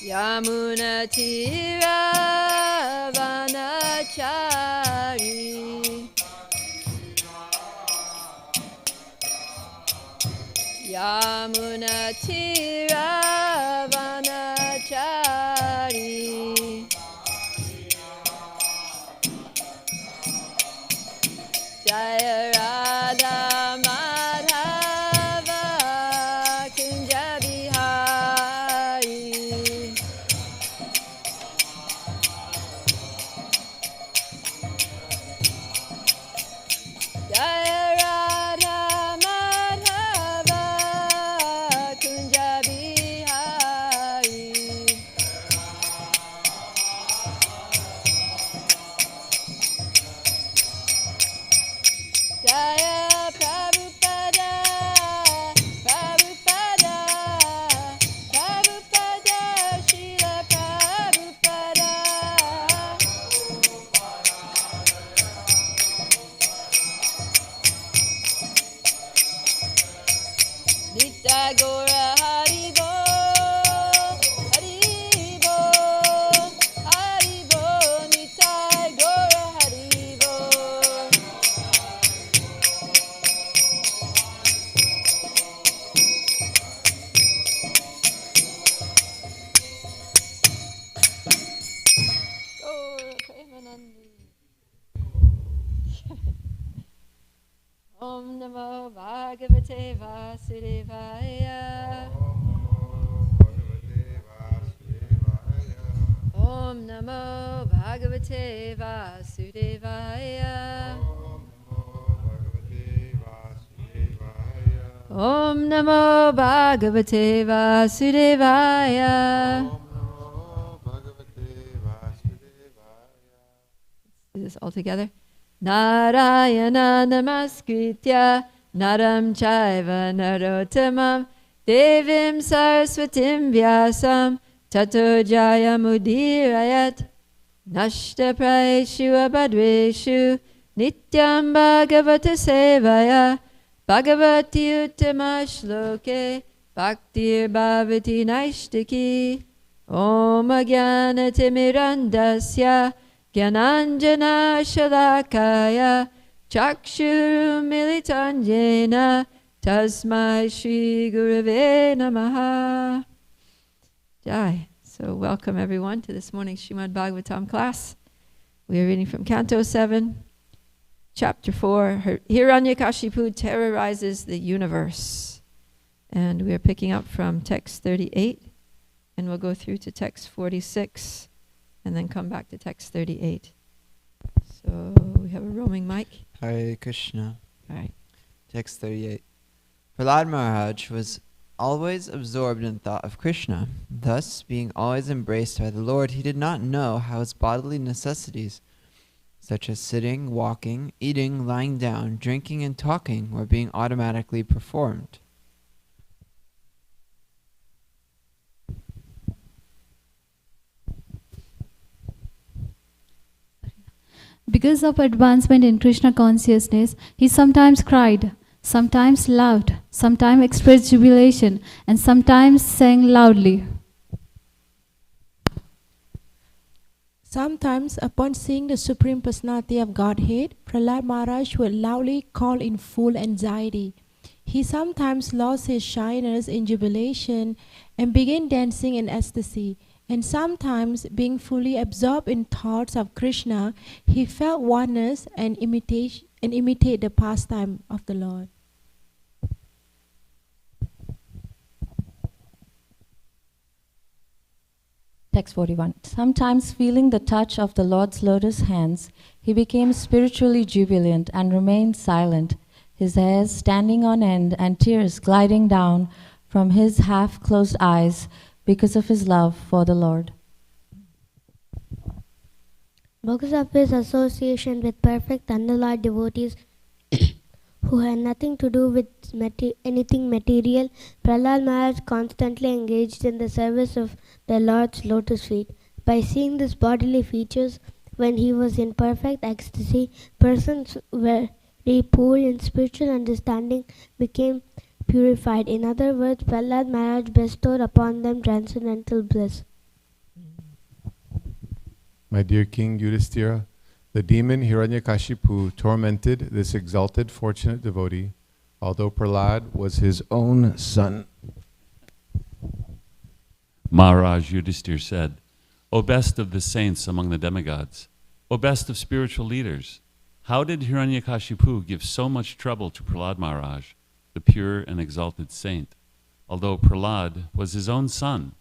Yamunatiravanachari Yamunatiravanachari Jaya Radha Madhava Kunja Bihari Jaya Radha Madhava Kunja Bihari Jaya Prabhupada, Prabhupada, Prabhupada, Srila Prabhupada. Nitya Gora Haribo, Haribo, Haribo, Nitya Gora Haribo. Om Namo Bhagavate Vasudevaya. Om Namo Bhagavate Vasudevaya. Om Namo Bhagavate Vasudevaya. Do this all together. Narayana Namaskritya Naram Chaiva Narottamam Devim Saraswatim Vyasam Tato Jayamudirayat Nashta Praeshu Abhadreshu Nityam Bhagavata Sevaya Bhagavati Uttama Shloke Bhaktir Bhavati Naishtaki Om Ajnana Timirandasya Gyananjana Shalakaya Chakshuru Militanjena Tasmai Shri Gurave Namaha. Jai. So welcome everyone to this morning's Srimad Bhagavatam class. We are reading from Canto 7, Chapter 4. Hiranyakashipu terrorizes the universe. And we are picking up from text 38. And we'll go through to text 46. And then come back to text 38. So we have a roaming mic. Hare Krishna. All right. Text 38. Prahlad Maharaj was always absorbed in thought of Krishna. Thus, being always embraced by the Lord, he did not know how his bodily necessities, such as sitting, walking, eating, lying down, drinking, and talking, were being automatically performed. Because of advancement in Krishna consciousness, he sometimes cried, sometimes laughed, sometimes expressed jubilation, and sometimes sang loudly. Sometimes, upon seeing the Supreme Personality of Godhead, Prahlad Maharaj would loudly call in full anxiety. He sometimes lost his shyness in jubilation and began dancing in ecstasy. And sometimes, being fully absorbed in thoughts of Krishna, he felt oneness and imitate the pastime of the Lord. Text 41. Sometimes feeling the touch of the Lord's lotus hands, he became spiritually jubilant and remained silent, his hairs standing on end and tears gliding down from his half-closed eyes because of his love for the Lord. Because of his association with perfect unalloyed devotees who had nothing to do with anything material, Prahlad Maharaj constantly engaged in the service of the Lord's lotus feet. By seeing these bodily features, when he was in perfect ecstasy, persons very poor in spiritual understanding became purified. In other words, Prahlad Maharaj bestowed upon them transcendental bliss. My dear King Yudhishthira, the demon Hiranyakashipu tormented this exalted, fortunate devotee, although Prahlad was his own son. Maharaj Yudhishthir said, O best of the saints among the demigods, O best of spiritual leaders, how did Hiranyakashipu give so much trouble to Prahlad Maharaj, the pure and exalted saint, although Prahlad was his own son?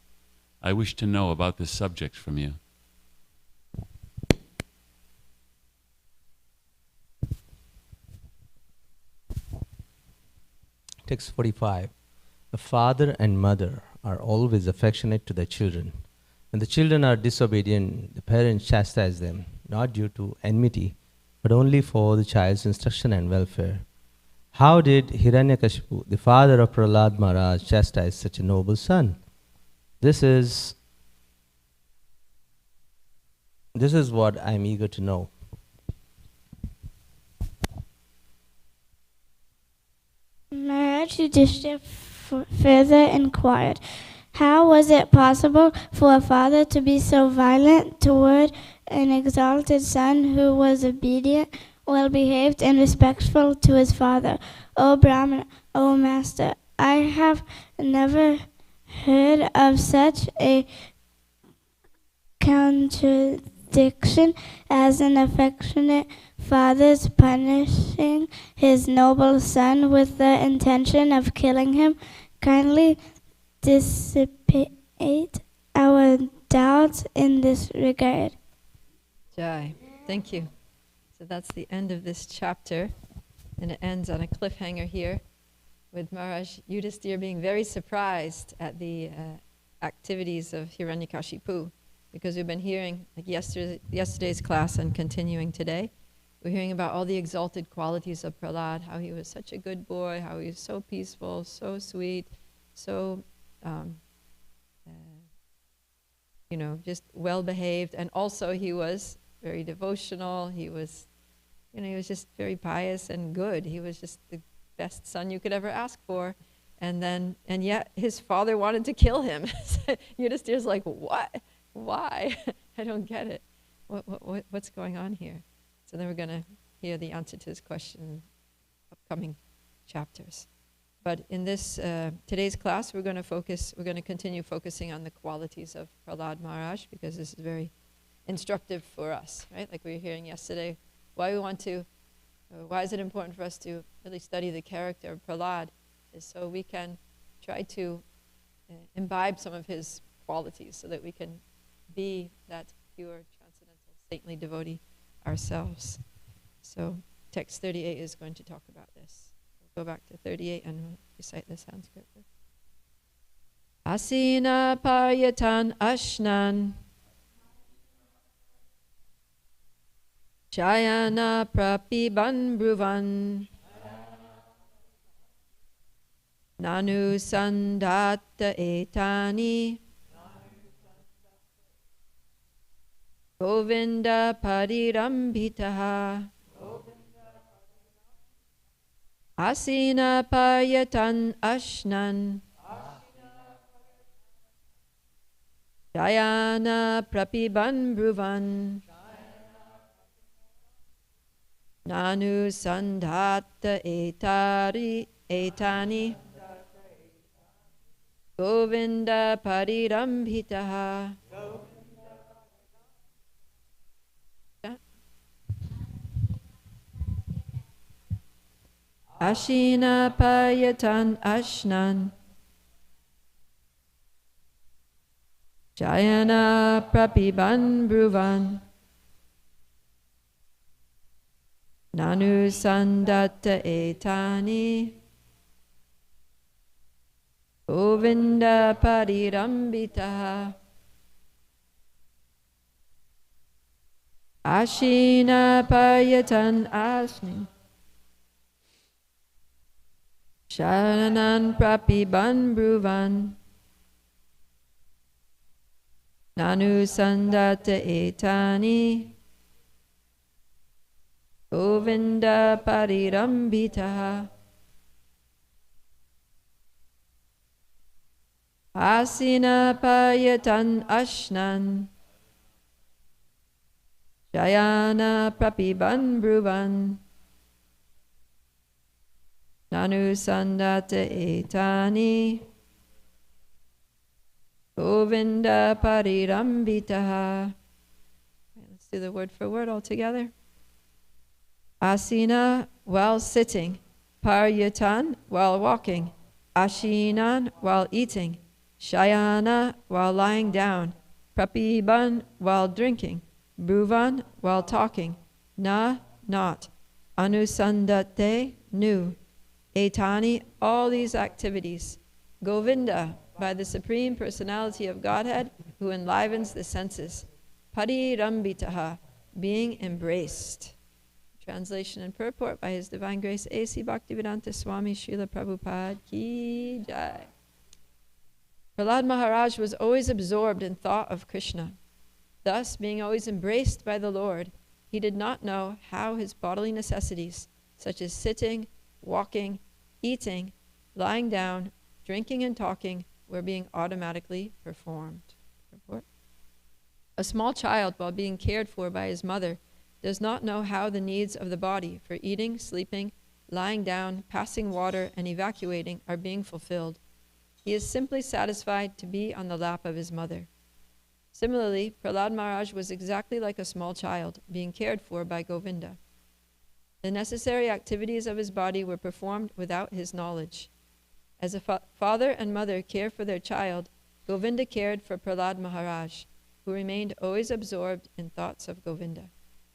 I wish to know about this subject from you. Text 45. The father and mother are always affectionate to their children. When the children are disobedient, the parents chastise them, not due to enmity, but only for the child's instruction and welfare. How did Hiranyakashipu, the father of Prahlad Maharaj, chastise such a noble son? This is what I am eager to know. Maharaj Yudhishthira further inquired, how was it possible for a father to be so violent toward an exalted son who was obedient, well-behaved, and respectful to his father? O Brahmana, O Master, I have never heard of such a contradiction as an affectionate father's punishing his noble son with the intention of killing him. Kindly dissipate our doubts in this regard. Jai. Thank you. So that's the end of this chapter, and it ends on a cliffhanger here with Maharaj Yudhishthira being very surprised at the activities of Hiranyakashipu, because we've been hearing, like yesterday's class and continuing today, we're hearing about all the exalted qualities of Prahlad, how he was such a good boy, how he was so peaceful, so sweet, so just well-behaved, and also he was very devotional. He was, he was just very pious and good. He was just the best son you could ever ask for. And yet his father wanted to kill him. Yudhishthira's like, what? Why? I don't get it. What's going on here? So then we're going to hear the answer to this question in upcoming chapters. But in this today's class, we're going to continue focusing on the qualities of Prahlad Maharaj, because this is very instructive for us, right? Like we were hearing yesterday, why is it important for us to really study the character of Prahlad is so we can try to imbibe some of his qualities so that we can be that pure, transcendental, saintly devotee ourselves. So text 38 is going to talk about this. We'll go back to 38 and we'll recite the Sanskrit. Asina paryatan ashnan Shayana prapiban bruvan Nanu sandatta etani Govinda parirambitaha Asina paryatan ashnan Shayana prapiban bruvan Nanu sandhatta etani Govinda parirambitaha. Ashina payatan ashnan Jayana prapiban bruvan Nanu sandatta etani Govinda parirambitaha. Ashina payatan ashni Sharanan prapiban bruvan Nanu sandatta etani Govinda parirambitaha. Asina payatan ashnan Shayana prapiban bruvan. Nanu sandata etani. Govinda parirambitaha. Let's do the word for word all together. Asina, while sitting. Paryatan, while walking. Ashinan, while eating. Shayana, while lying down. Prapiban, while drinking. Bruvan, while talking. Na, not. Anusandate, new. Etani, all these activities. Govinda, by the Supreme Personality of Godhead, who enlivens the senses. Parirambitaha, being embraced. Translation and purport by His Divine Grace A.C. Bhaktivedanta Swami Srila Prabhupada Ki Jai. Prahlad Maharaj was always absorbed in thought of Krishna. Thus, being always embraced by the Lord, he did not know how his bodily necessities, such as sitting, walking, eating, lying down, drinking and talking, were being automatically performed. Report. A small child, while being cared for by his mother, does not know how the needs of the body for eating, sleeping, lying down, passing water, and evacuating are being fulfilled. He is simply satisfied to be on the lap of his mother. Similarly, Prahlad Maharaj was exactly like a small child, being cared for by Govinda. The necessary activities of his body were performed without his knowledge. As a father and mother care for their child, Govinda cared for Prahlad Maharaj, who remained always absorbed in thoughts of Govinda.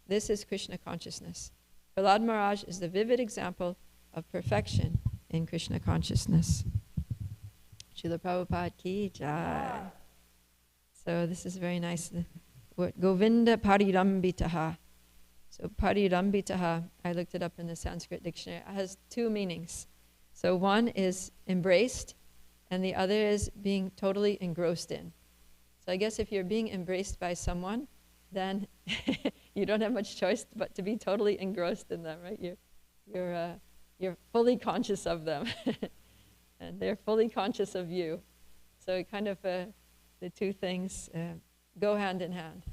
This is Krishna consciousness. Prahlad Maharaj is the vivid example of perfection in Krishna consciousness. Srila Prabhupada Ki Jai. So this is very nice. The word Govinda parirambitaha. So parirambitaha, I looked it up in the Sanskrit dictionary. It has two meanings. So one is embraced, and the other is being totally engrossed in. So I guess if you're being embraced by someone, then you don't have much choice but to be totally engrossed in them, right? You're fully conscious of them, and they're fully conscious of you. So it kind of the two things go hand in hand.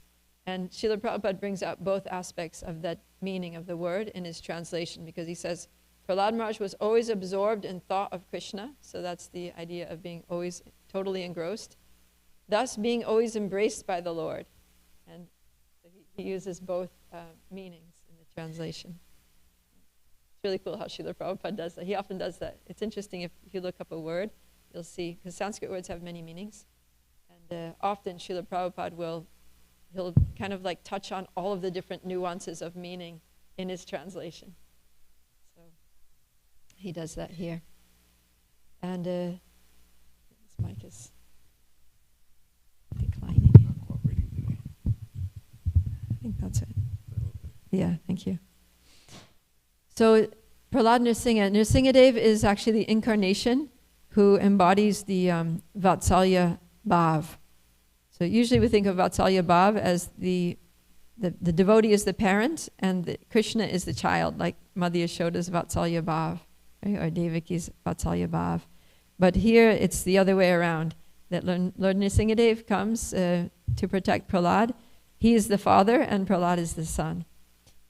And Srila Prabhupada brings out both aspects of that meaning of the word in his translation, because he says Prahlad Maharaj was always absorbed in thought of Krishna, so that's the idea of being always totally engrossed, thus being always embraced by the Lord. And so he uses both meanings in the translation. It's really cool how Srila Prabhupada does that. He often does that. It's interesting if you look up a word, you'll see, because Sanskrit words have many meanings, and often Srila Prabhupada he'll kind of like touch on all of the different nuances of meaning in his translation. So he does that here. And this mic is declining. Not cooperating today. I think that's it. Yeah, thank you. So Prahlad Nrsingadev is actually the incarnation who embodies the Vatsalya Bhav. So usually we think of Vatsalya Bhav as the devotee is the parent and Krishna is the child, like Madhya Yashoda's Vatsalya Bhav, right? Or Devaki's Vatsalya Bhav. But here it's the other way around, that Lord Nrsingadev comes to protect Prahlad. He is the father and Prahlad is the son.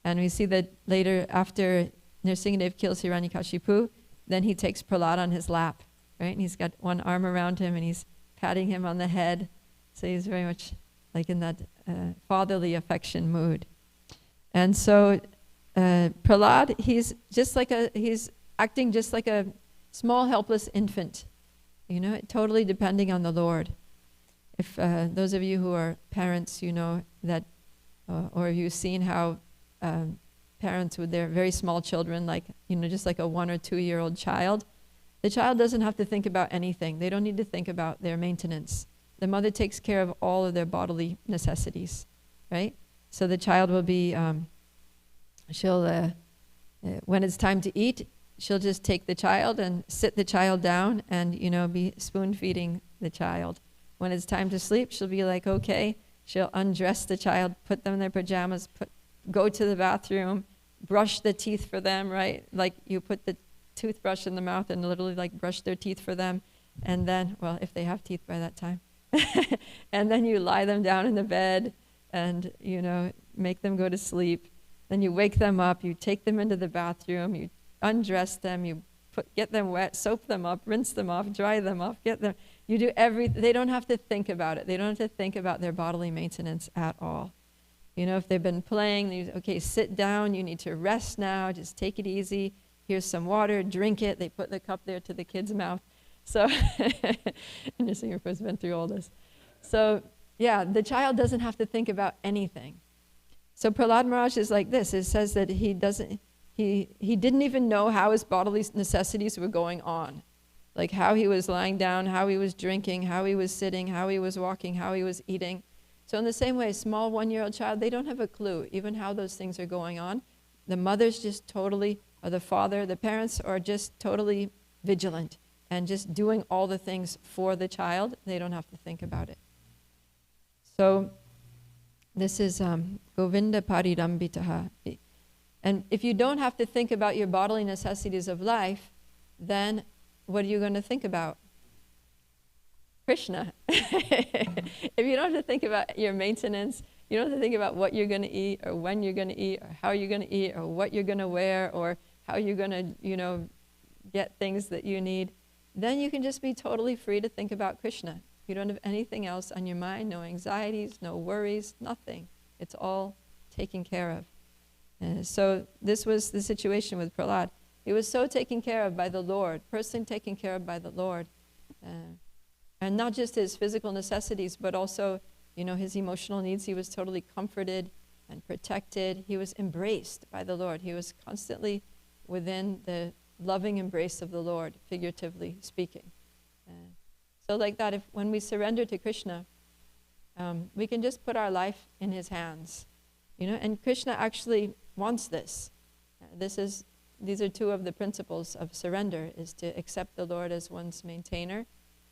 And we see that later, after Nrsingadev kills Hiranyakashipu, then he takes Prahlad on his lap, right? And he's got one arm around him and he's patting him on the head. So he's very much like in that fatherly affection mood. And so Prahlad, he's acting just like a small helpless infant, totally depending on the Lord. If those of you who are parents, you know that, or you've seen how parents with their very small children, like, just like a 1 or 2 year old child, the child doesn't have to think about anything. They don't need to think about their maintenance. The mother takes care of all of their bodily necessities, right? So the child will be, when it's time to eat, she'll just take the child and sit the child down and, be spoon feeding the child. When it's time to sleep, she'll be like, okay, she'll undress the child, put them in their pajamas, go to the bathroom, brush the teeth for them, right? Like you put the toothbrush in the mouth and literally like brush their teeth for them. And then, well, if they have teeth by that time. And then you lie them down in the bed and, make them go to sleep. Then you wake them up, you take them into the bathroom, you undress them, you get them wet, soap them up, rinse them off, dry them off, you do they don't have to think about it. They don't have to think about their bodily maintenance at all. You know, if they've been playing, okay, sit down, you need to rest now, just take it easy. Here's some water, drink it. They put the cup there to the kid's mouth. So, and your Singapore's been through all this. So, yeah, the child doesn't have to think about anything. So Prahlad Maharaj is like this. It says that he didn't even know how his bodily necessities were going on. Like how he was lying down, how he was drinking, how he was sitting, how he was walking, how he was eating. So in the same way, a small 1-year-old child, they don't have a clue even how those things are going on. The mother's just totally, or the father, the parents are just totally vigilant and just doing all the things for the child. They don't have to think about it. So this is Govinda Parirambitaha. And if you don't have to think about your bodily necessities of life, then what are you going to think about? Krishna. If you don't have to think about your maintenance, you don't have to think about what you're going to eat or when you're going to eat or how you're going to eat or what you're going to wear or how you're going to, get things that you need, then you can just be totally free to think about Krishna. You don't have anything else on your mind, no anxieties, no worries, nothing. It's all taken care of. So this was the situation with Prahlad. He was so taken care of by the Lord, personally taken care of by the Lord. And not just his physical necessities, but also, his emotional needs. He was totally comforted and protected. He was embraced by the Lord. He was constantly within the loving embrace of the Lord, figuratively speaking. So like that, when we surrender to Krishna, we can just put our life in his hands. And Krishna actually wants this. These are two of the principles of surrender, is to accept the Lord as one's maintainer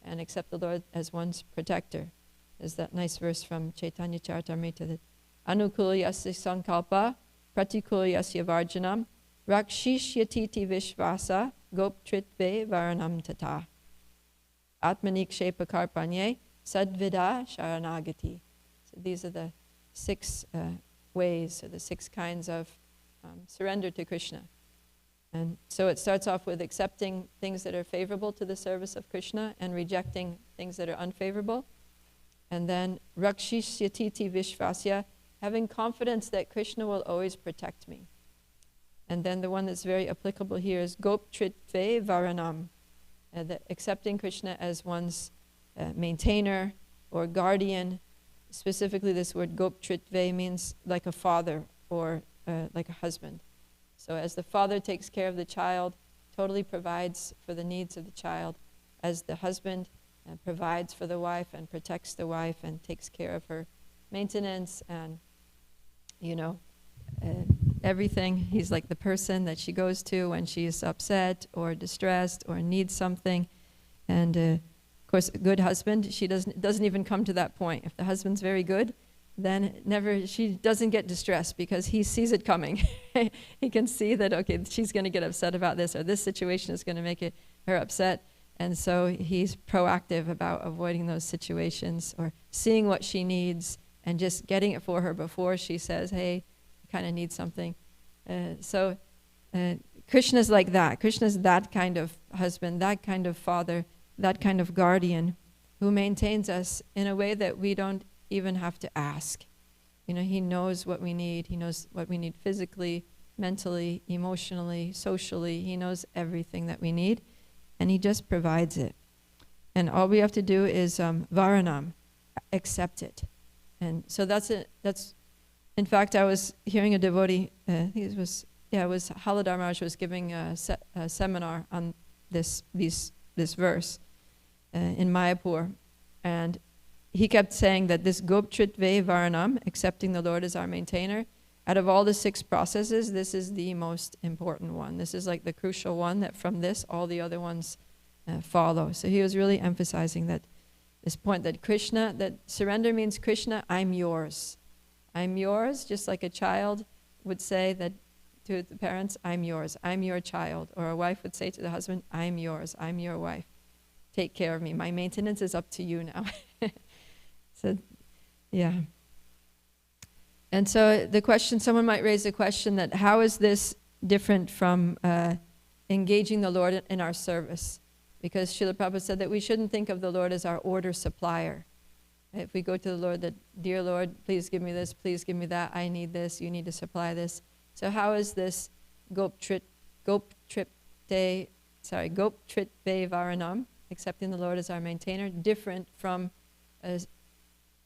and accept the Lord as one's protector. There's that nice verse from Chaitanya Charitamrita that Anukulyasya sankalpa pratikulyasya varjanam rakshishyatiti vishvasa goptritve varanam tata atmanikshepa karpanye sadvida sharanagati. So these are the 6 ways, or the 6 kinds of surrender to Krishna. And so it starts off with accepting things that are favorable to the service of Krishna and rejecting things that are unfavorable. And then rakshishyatiti vishvasya, having confidence that Krishna will always protect me. And then the one that's very applicable here is goptritve varanam, accepting Krishna as one's maintainer or guardian. Specifically, this word goptritve means like a father or like a husband. So as the father takes care of the child, totally provides for the needs of the child, as the husband provides for the wife and protects the wife and takes care of her maintenance and, everything. He's like the person that she goes to when she's upset or distressed or needs something. And of course, a good husband, she doesn't even come to that point. If the husband's very good, then she doesn't get distressed because he sees it coming. He can see that, okay, she's going to get upset about this, or this situation is going to make her upset. And so he's proactive about avoiding those situations or seeing what she needs and just getting it for her before she says, hey, I kind of need something. So Krishna's like that. Krishna's that kind of husband, that kind of father, that kind of guardian who maintains us in a way that we don't even have to ask. He knows what we need. He knows what we need physically, mentally, emotionally, socially. He knows everything that we need, and he just provides it. And all we have to do is varanam, accept it. And so that's in fact, I was hearing a devotee, I think it was Haladar Maharaj was giving a seminar on this verse in Mayapur, and he kept saying that this goptritve varanam, accepting the Lord as our maintainer, out of all the 6 processes, this is the most important one. This is like the crucial one, that from this, all the other ones follow. So he was really emphasizing this point that Krishna, that surrender means, Krishna, I'm yours. I'm yours, just like a child would say that to the parents, I'm yours, I'm your child. Or a wife would say to the husband, I'm yours, I'm your wife. Take care of me. My maintenance is up to you now. So, yeah. And so the question, someone might raise the question that how is this different from engaging the Lord in our service? Because Srila Prabhupada said that we shouldn't think of the Lord as our order supplier. If we go to the Lord that, dear Lord, please give me this, please give me that, I need this, you need to supply this. So how is this Goptrit Varanam, accepting the Lord as our maintainer, different from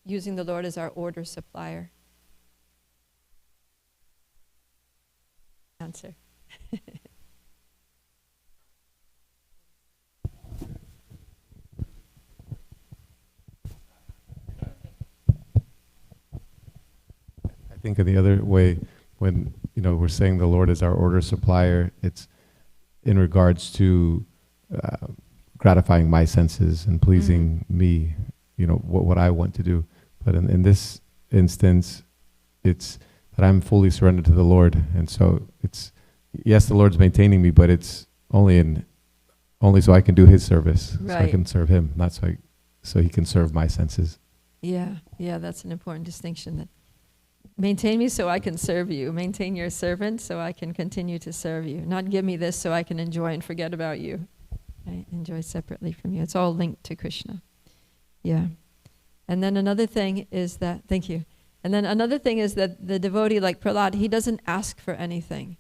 using the Lord as our order supplier? Answer. I think in the other way, when we're saying the Lord is our order supplier, it's in regards to gratifying my senses and pleasing me, what I want to do. But in this instance, it's that I'm fully surrendered to the Lord, and so it's, yes, the Lord's maintaining me, but it's only so I can do His service, Right. so I can serve Him, not so He can serve my senses. Yeah, that's an important distinction. That maintain me so I can serve you. Maintain your servant so I can continue to serve you. Not give me this so I can enjoy and forget about you. Right? Enjoy separately from you. It's all linked to Krishna. Yeah. And then another thing is that, thank you. And then another thing is that the devotee like Prahlad, he doesn't ask for anything.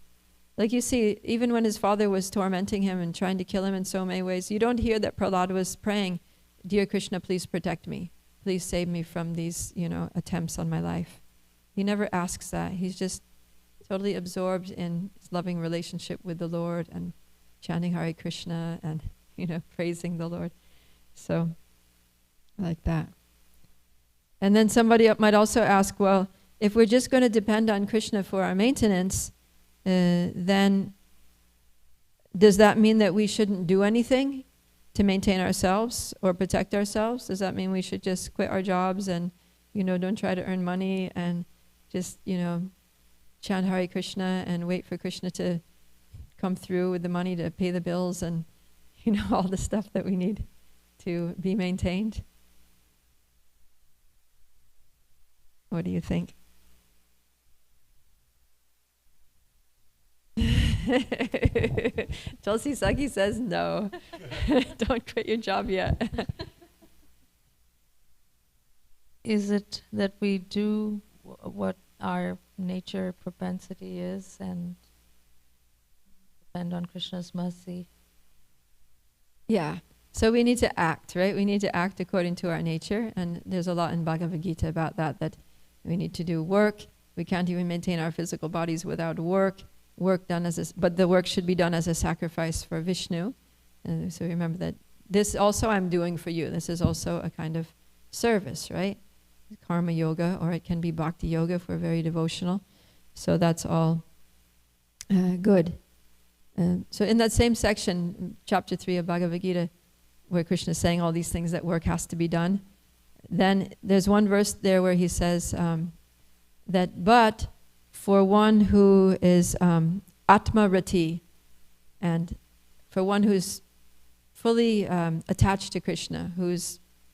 Like you see, even when his father was tormenting him and trying to kill him in so many ways, you don't hear that Prahlad was praying, dear Krishna, please protect me. Please save me from these, attempts on my life. He never asks that. He's just totally absorbed in his loving relationship with the Lord and chanting Hare Krishna and, praising the Lord. So, like that. And then somebody might also ask, well, if we're just going to depend on Krishna for our maintenance, then does that mean that we shouldn't do anything to maintain ourselves or protect ourselves? Does that mean we should just quit our jobs and, don't try to earn money and just, chant Hare Krishna and wait for Krishna to come through with the money to pay the bills and, all the stuff that we need to be maintained? What do you think? Tulsi Saki says no. Don't quit your job yet. Is it that we do what our nature propensity is and depend on Krishna's mercy? Yeah. So we need to act, right? We need to act according to our nature. And there's a lot in Bhagavad Gita about that we need to do work. We can't even maintain our physical bodies without work. But the work should be done as a sacrifice for Vishnu. So remember that this also I'm doing for you. This is also a kind of service, right? Karma yoga, or it can be bhakti yoga if we're very devotional. So that's all good. So in that same section, chapter 3 of Bhagavad Gita, where Krishna is saying all these things that work has to be done, then there's one verse there where he says that, but for one who is Atma Rati, and for one who's fully attached to Krishna,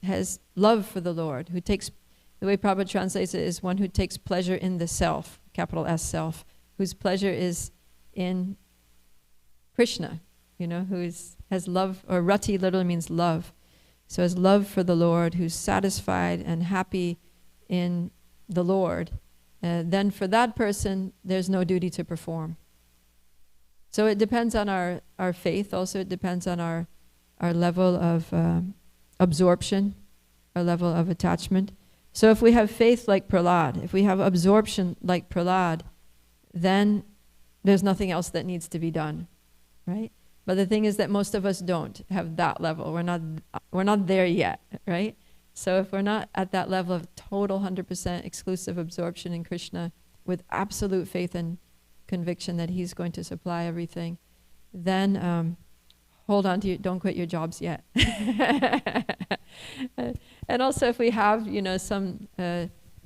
has love for the Lord, who takes, the way Prabhupada translates it is one who takes pleasure in the self, capital S self, whose pleasure is in Krishna, who has love, or Rati literally means love. So has love for the Lord, who's satisfied and happy in the Lord, then for that person, there's no duty to perform. So it depends on our faith. Also, it depends on our level of absorption, our level of attachment. So if we have faith like Prahlad, if we have absorption like Prahlad, then there's nothing else that needs to be done, right? But the thing is that most of us don't have that level. We're not there yet, right? So if we're not at that level of total 100% exclusive absorption in Krishna with absolute faith and conviction that He's going to supply everything, then hold on to you, don't quit your jobs yet. And also if we have, some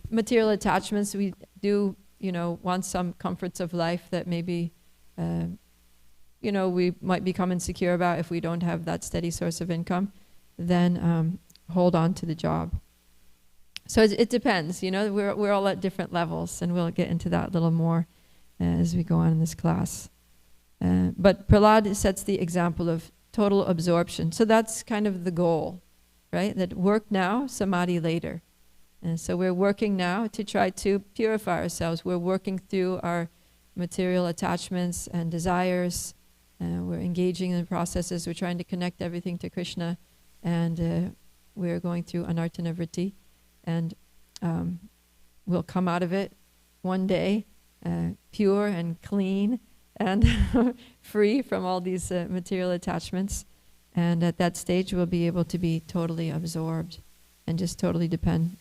material attachments, we do, want some comforts of life that maybe, we might become insecure about if we don't have that steady source of income, then hold on to the job. So it depends, we're all at different levels, and we'll get into that a little more as we go on in this class. But Prahlad sets the example of total absorption. So that's kind of the goal, right? That work now, samadhi later. And so we're working now to try to purify ourselves. We're working through our material attachments and desires. We're engaging in the processes. We're trying to connect everything to Krishna. And we're going through anartana vritti. And we'll come out of it one day pure and clean and free from all these material attachments. And at that stage, we'll be able to be totally absorbed and just totally depend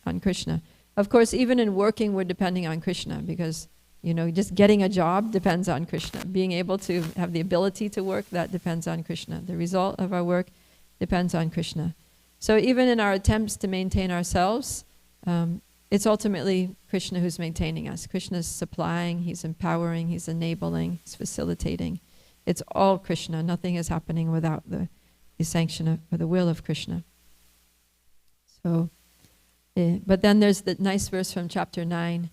on Krishna. Of course, even in working, we're depending on Krishna because, just getting a job depends on Krishna. Being able to have the ability to work, that depends on Krishna. The result of our work depends on Krishna. So even in our attempts to maintain ourselves, it's ultimately Krishna who's maintaining us. Krishna's supplying, he's empowering, he's enabling, he's facilitating. It's all Krishna. Nothing is happening without the sanction or the will of Krishna. So, but then there's the nice verse from chapter 9,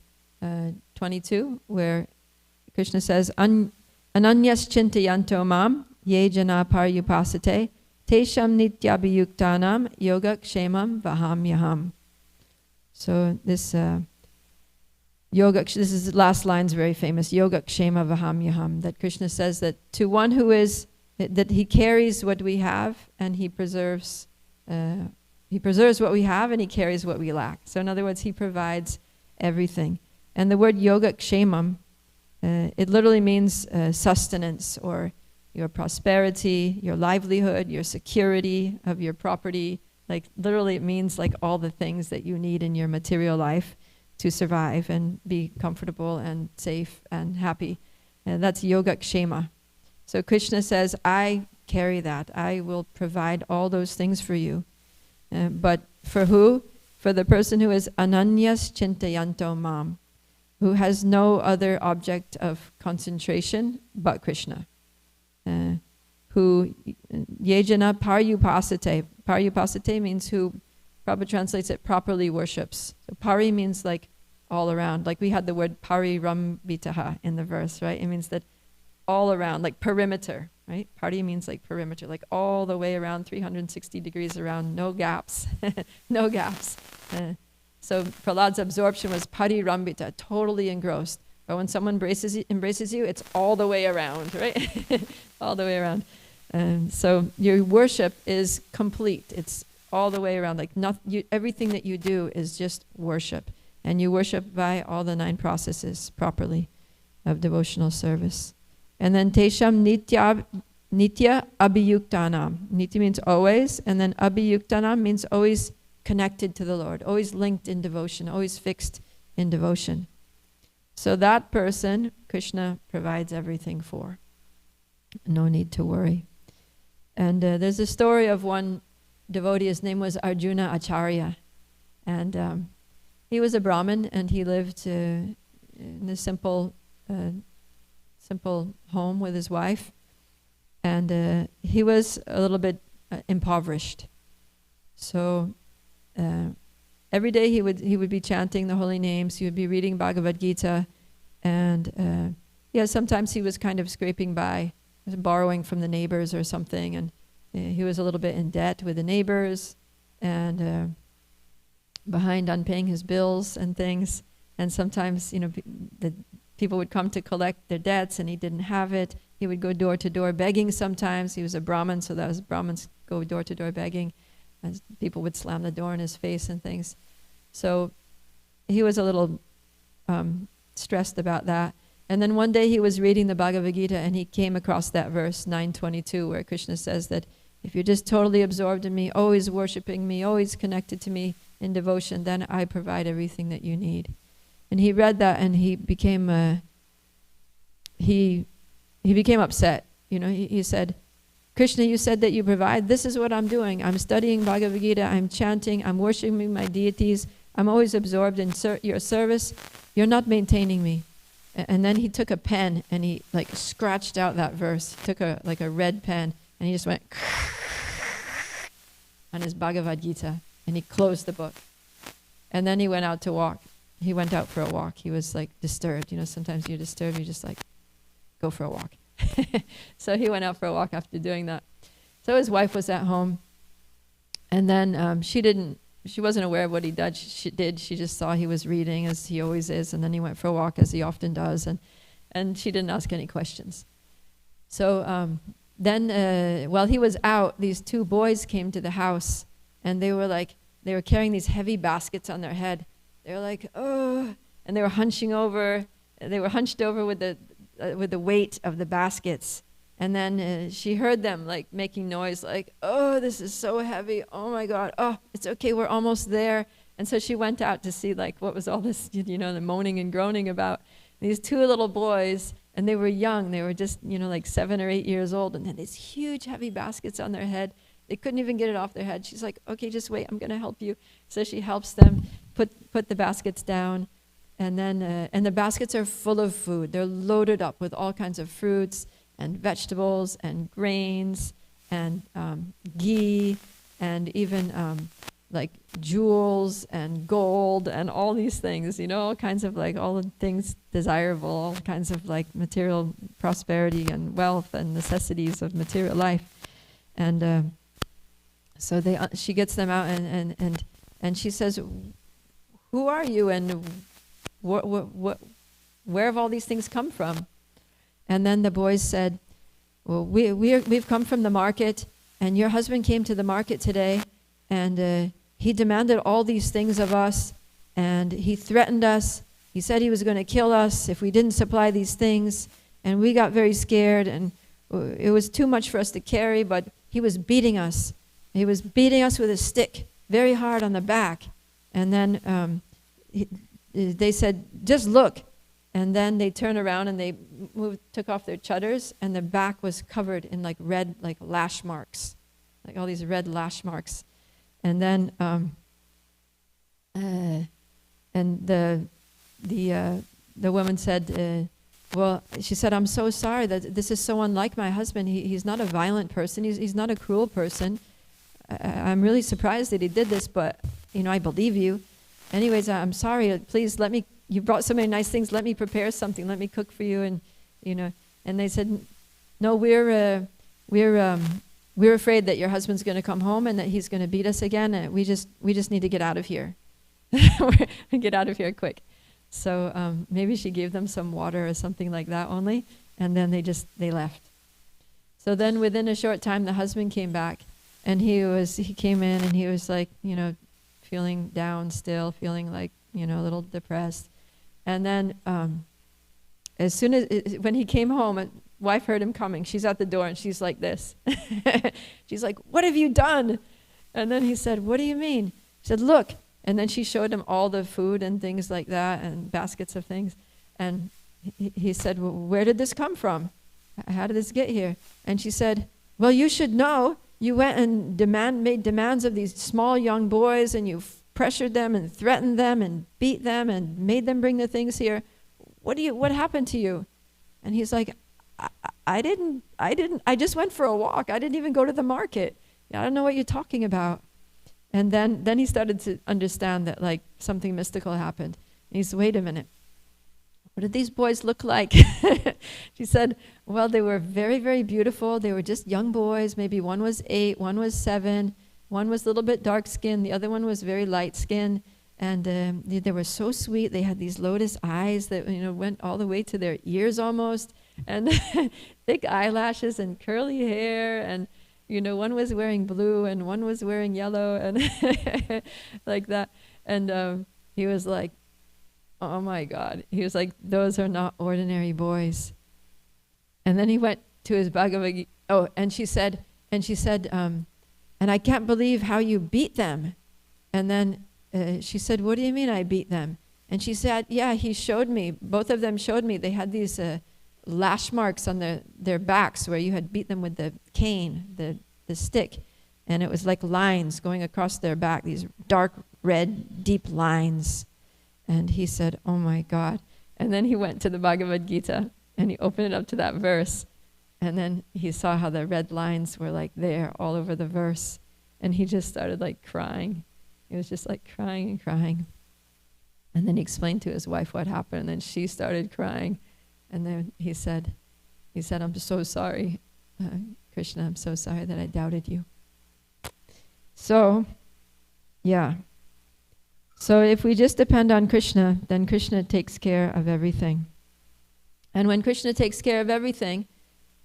22, where Krishna says, Ananyas chintayanto mam, ye jana paryupasate, tesham nityabhiyuktanam yoga kshemam vaham yaham. So this this is the last line's very famous, yoga kshema vaham yaham, that Krishna says that to one who is, that he carries what we have and he preserves what we have and he carries what we lack. So in other words, he provides everything. And the word yoga kshemam, it literally means sustenance, or your prosperity, your livelihood, your security of your property. Like literally it means like all the things that you need in your material life to survive and be comfortable and safe and happy. And that's yoga kshema. So Krishna says, I carry that. I will provide all those things for you. But for who? For the person who is ananyas chintayanto mam, who has no other object of concentration but Krishna. Who yejana paryupasate. Paryupasate means who, Prabhupada translates it, properly worships. So pari means like all around. Like we had the word parirambitaha in the verse, right? It means that all around, like perimeter, right? Pari means like perimeter, like all the way around, 360 degrees around, no gaps, no gaps. So Prahlad's absorption was parirambita, totally engrossed. But when someone embraces you, it's all the way around, right? All the way around. So your worship is complete. It's all the way around. Like everything that you do is just worship. And you worship by all the 9 processes properly of devotional service. And then tesham nitya abhiyuktanam. Nitya means always. And then abhiyuktanam means always connected to the Lord. Always linked in devotion. Always fixed in devotion. So that person, Krishna provides everything for. No need to worry. And there's a story of one devotee. His name was Arjuna Acharya. And he was a Brahmin, and he lived in a simple home with his wife. And he was a little bit impoverished. So every day he would be chanting the holy names. He would be reading Bhagavad Gita. And sometimes he was kind of scraping by, borrowing from the neighbors or something, and he was a little bit in debt with the neighbors and behind on paying his bills and things. And sometimes, the people would come to collect their debts and he didn't have it. He would go door to door begging sometimes. He was a Brahmin, so that was Brahmins go door to door begging. And people would slam the door in his face and things. So he was a little stressed about that. And then one day he was reading the Bhagavad Gita and he came across that verse 9:22 where Krishna says that if you're just totally absorbed in me, always worshiping me, always connected to me in devotion, then I provide everything that you need. And he read that and he became upset. He said, Krishna, you said that you provide. This is what I'm doing. I'm studying Bhagavad Gita. I'm chanting. I'm worshiping my deities. I'm always absorbed in your service. You're not maintaining me. And then he took a pen and he scratched out that verse. He took a red pen and he just went on his Bhagavad Gita and he closed the book. And then he went out to walk. He went out for a walk. He was like disturbed. You know, sometimes you're disturbed, you just like go for a walk. So he went out for a walk after doing that. So his wife was at home, and then she wasn't aware of what he did. She just saw he was reading, as he always is, and then he went for a walk, as he often does, and she didn't ask any questions. So then while he was out, these two boys came to the house, and they were carrying these heavy baskets on their head. They were like, oh, and they were hunched over with the weight of the baskets. And then she heard them like making noise, like, oh, this is so heavy. Oh my God. Oh, it's okay. We're almost there. And so she went out to see like what was all this, you know, the moaning and groaning about. These two little boys, and they were young. They were just, you know, like 7 or 8 years old. And then these huge heavy baskets on their head. They couldn't even get it off their head. She's like, okay, just wait. I'm going to help you. So she helps them put the baskets down. And then, and the baskets are full of food. They're loaded up with all kinds of fruits and vegetables and grains and ghee and even like jewels and gold and all these things, you know, all kinds of like all the things desirable, all kinds of like material prosperity and wealth and necessities of material life. And so she gets them out and she says, who are you and where have all these things come from? And then the boys said, well, we've come from the market, and your husband came to the market today, and he demanded all these things of us, and he threatened us. He said he was going to kill us if we didn't supply these things, and we got very scared, and it was too much for us to carry, but he was beating us. He was beating us with a stick very hard on the back. And then they said, just look. And then they turned around and they took off their chudders, and the back was covered in like red, like lash marks, like all these red lash marks. And then, and the woman said, well, she said, I'm so sorry that this is so unlike my husband. He's not a violent person. He's not a cruel person. I'm really surprised that he did this, but, you know, I believe you. Anyways, I'm sorry. Please let me, you brought so many nice things. Let me prepare something. Let me cook for you. And, you know, and they said, no, we're afraid that your husband's going to come home and that he's going to beat us again. And we just need to get out of here. Get out of here quick. So maybe she gave them some water or something like that only. And then they left. So then within a short time, the husband came back, and he came in and he was like, you know, feeling down still, feeling like, you know, a little depressed. And then as soon as, when he came home, wife heard him coming. She's at the door and she's like this. She's like, what have you done? And then he said, what do you mean? She said, look. And then she showed him all the food and things like that and baskets of things. And he said, well, where did this come from? How did this get here? And she said, well, you should know. You went and made demands of these small young boys, and you pressured them and threatened them and beat them and made them bring the things here. What happened to you? And he's like, I just went for a walk. I didn't even go to the market. I don't know what you're talking about. And then he started to understand that like something mystical happened. And he said, wait a minute. What did these boys look like? She said, well, they were very, very beautiful. They were just young boys. Maybe one was 8, one was 7, one was a little bit dark skinned, the other one was very light skinned. And they were so sweet. They had these lotus eyes that, you know, went all the way to their ears almost, and thick eyelashes and curly hair. And, you know, one was wearing blue and one was wearing yellow and like that. And he was like, oh my God. He was like, those are not ordinary boys. And then he went to his Bhagavad Gita. Oh, and she said, and I can't believe how you beat them. And then she said, what do you mean I beat them? And she said, yeah, he showed me. Both of them showed me. They had these lash marks on their backs where you had beat them with the cane, the stick. And it was like lines going across their back, these dark red, deep lines. And he said, oh my God. And then he went to the Bhagavad Gita and he opened it up to that verse. And then he saw how the red lines were like there all over the verse. And he just started like crying. He was just like crying and crying. And then he explained to his wife what happened, and then she started crying. And then he said, I'm so sorry, Krishna, I'm so sorry that I doubted you. So, yeah. So if we just depend on Krishna, then Krishna takes care of everything. And when Krishna takes care of everything,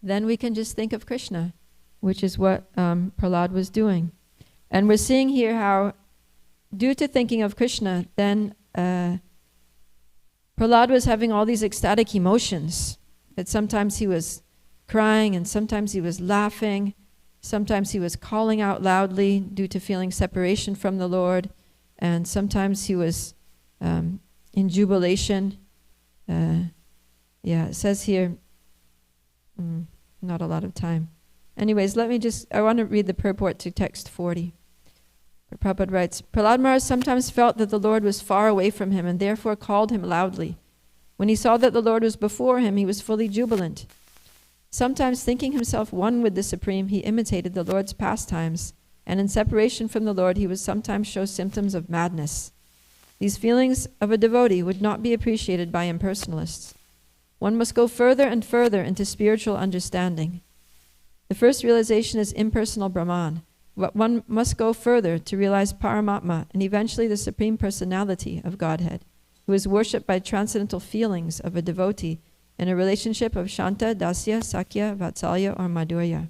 then we can just think of Krishna, which is what Prahlad was doing. And we're seeing here how, due to thinking of Krishna, then Prahlad was having all these ecstatic emotions. That sometimes he was crying, and sometimes he was laughing, sometimes he was calling out loudly due to feeling separation from the Lord, and sometimes he was in jubilation. It says here, not a lot of time. Anyways, I want to read the purport to text 40. Prabhupada writes, Prahlad Maharaj sometimes felt that the Lord was far away from him and therefore called him loudly. When he saw that the Lord was before him, he was fully jubilant. Sometimes thinking himself one with the Supreme, he imitated the Lord's pastimes, and in separation from the Lord, he would sometimes show symptoms of madness. These feelings of a devotee would not be appreciated by impersonalists. One must go further and further into spiritual understanding. The first realization is impersonal Brahman, but one must go further to realize Paramatma and eventually the Supreme Personality of Godhead, who is worshipped by transcendental feelings of a devotee in a relationship of Shanta, Dasya, Sakya, Vatsalya, or Madhurya.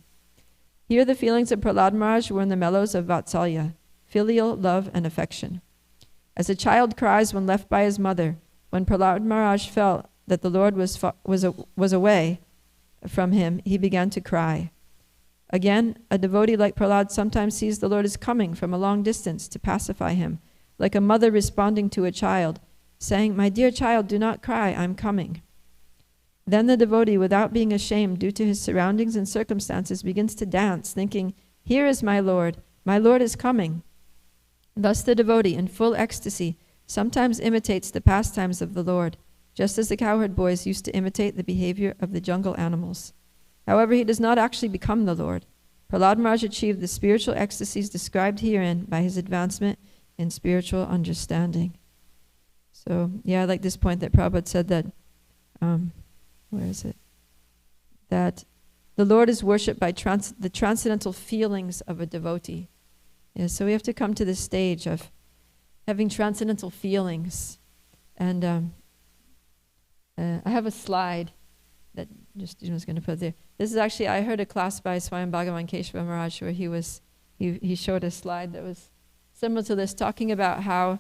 Here the feelings of Prahlad Maharaj were in the mellows of Vatsalya, filial love and affection. As a child cries when left by his mother, when Prahlad Maharaj felt that the Lord was away from him, he began to cry. Again, a devotee like Prahlad sometimes sees the Lord is coming from a long distance to pacify him, like a mother responding to a child, saying, "My dear child, do not cry, I'm coming." Then the devotee, without being ashamed due to his surroundings and circumstances, begins to dance, thinking, "Here is my Lord is coming." Thus the devotee, in full ecstasy, sometimes imitates the pastimes of the Lord, just as the cowherd boys used to imitate the behavior of the jungle animals. However, he does not actually become the Lord. Prahlad Maharaj achieved the spiritual ecstasies described herein by his advancement in spiritual understanding. So, I like this point that Prabhupada said that, that the Lord is worshipped by the transcendental feelings of a devotee. So we have to come to this stage of having transcendental feelings. And I have a slide that just going to put there. This is actually, I heard a class by Swayam Bhagavan Keshava Maharaj where he showed a slide that was similar to this, talking about how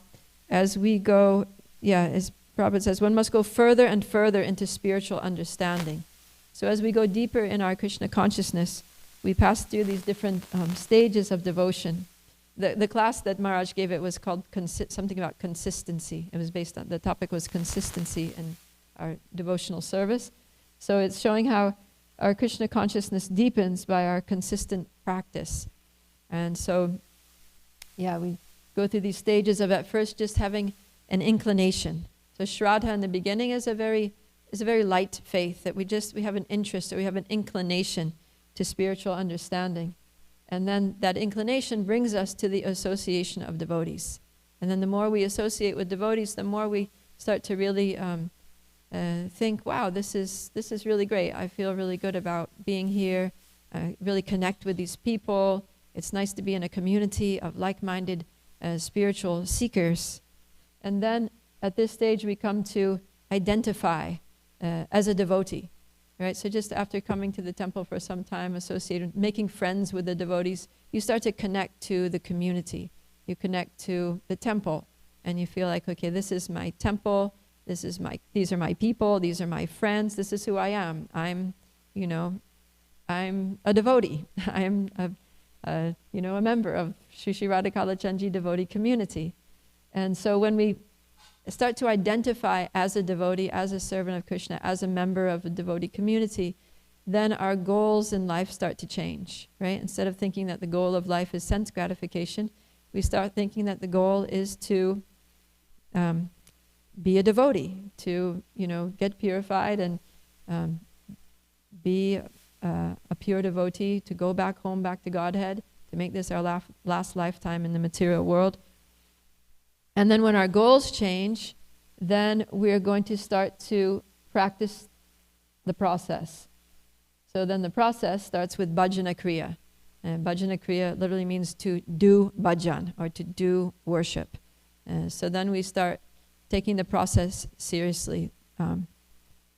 as we go, as Prabhupada says, one must go further and further into spiritual understanding. So as we go deeper in our Krishna consciousness, we pass through these different stages of devotion. The class that Maharaj gave, it was called something about consistency. It was based on, the topic was consistency in our devotional service. So it's showing how our Krishna consciousness deepens by our consistent practice. And so, we go through these stages of at first just having an inclination. So Shraddha in the beginning is a very light faith, that we have an interest, or we have an inclination to spiritual understanding. And then that inclination brings us to the association of devotees. And then the more we associate with devotees, the more we start to really think, wow, this is really great. I feel really good about being here. I really connect with these people. It's nice to be in a community of like-minded spiritual seekers. And then at this stage we come to identify as a devotee. Right? So just after coming to the temple for some time, associated, making friends with the devotees, you start to connect to the community. You connect to the temple, and you feel like, okay, this is my temple. These are my people. These are my friends. This is who I am. I'm a devotee. I am a member of Shri Shri Radhakala Chandji devotee community. And so when we start to identify as a devotee, as a servant of Krishna, as a member of a devotee community, then our goals in life start to change, right? Instead of thinking that the goal of life is sense gratification, we start thinking that the goal is to be a devotee, to get purified and be a pure devotee, to go back home, back to Godhead, to make this our last lifetime in the material world. And then when our goals change, then we're going to start to practice the process. So then the process starts with bhajana kriya. And bhajana kriya literally means to do bhajan, or to do worship. So then we start taking the process seriously.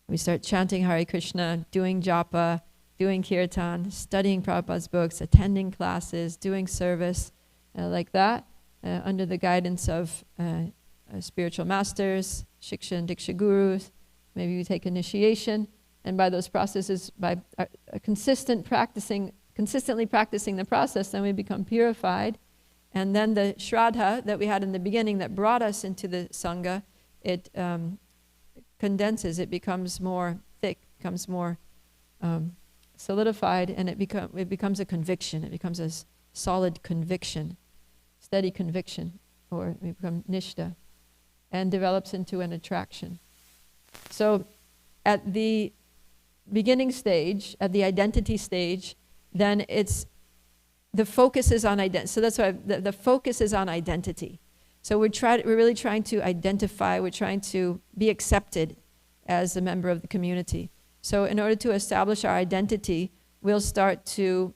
We start chanting Hare Krishna, doing japa, doing kirtan, studying Prabhupada's books, attending classes, doing service, like that, under the guidance of spiritual masters, shiksha and diksha gurus. Maybe we take initiation, and by those processes, by consistently practicing the process, then we become purified. And then the shraddha that we had in the beginning that brought us into the sangha, it condenses, it becomes more thick, becomes more solidified, and it becomes a conviction. It becomes a solid conviction, steady conviction, or we become nishtha, and develops into an attraction. So at the beginning stage, at the identity stage, then the focus is on identity. So that's why the focus is on identity. So we're really trying to identify, we're trying to be accepted as a member of the community. So in order to establish our identity, we'll start to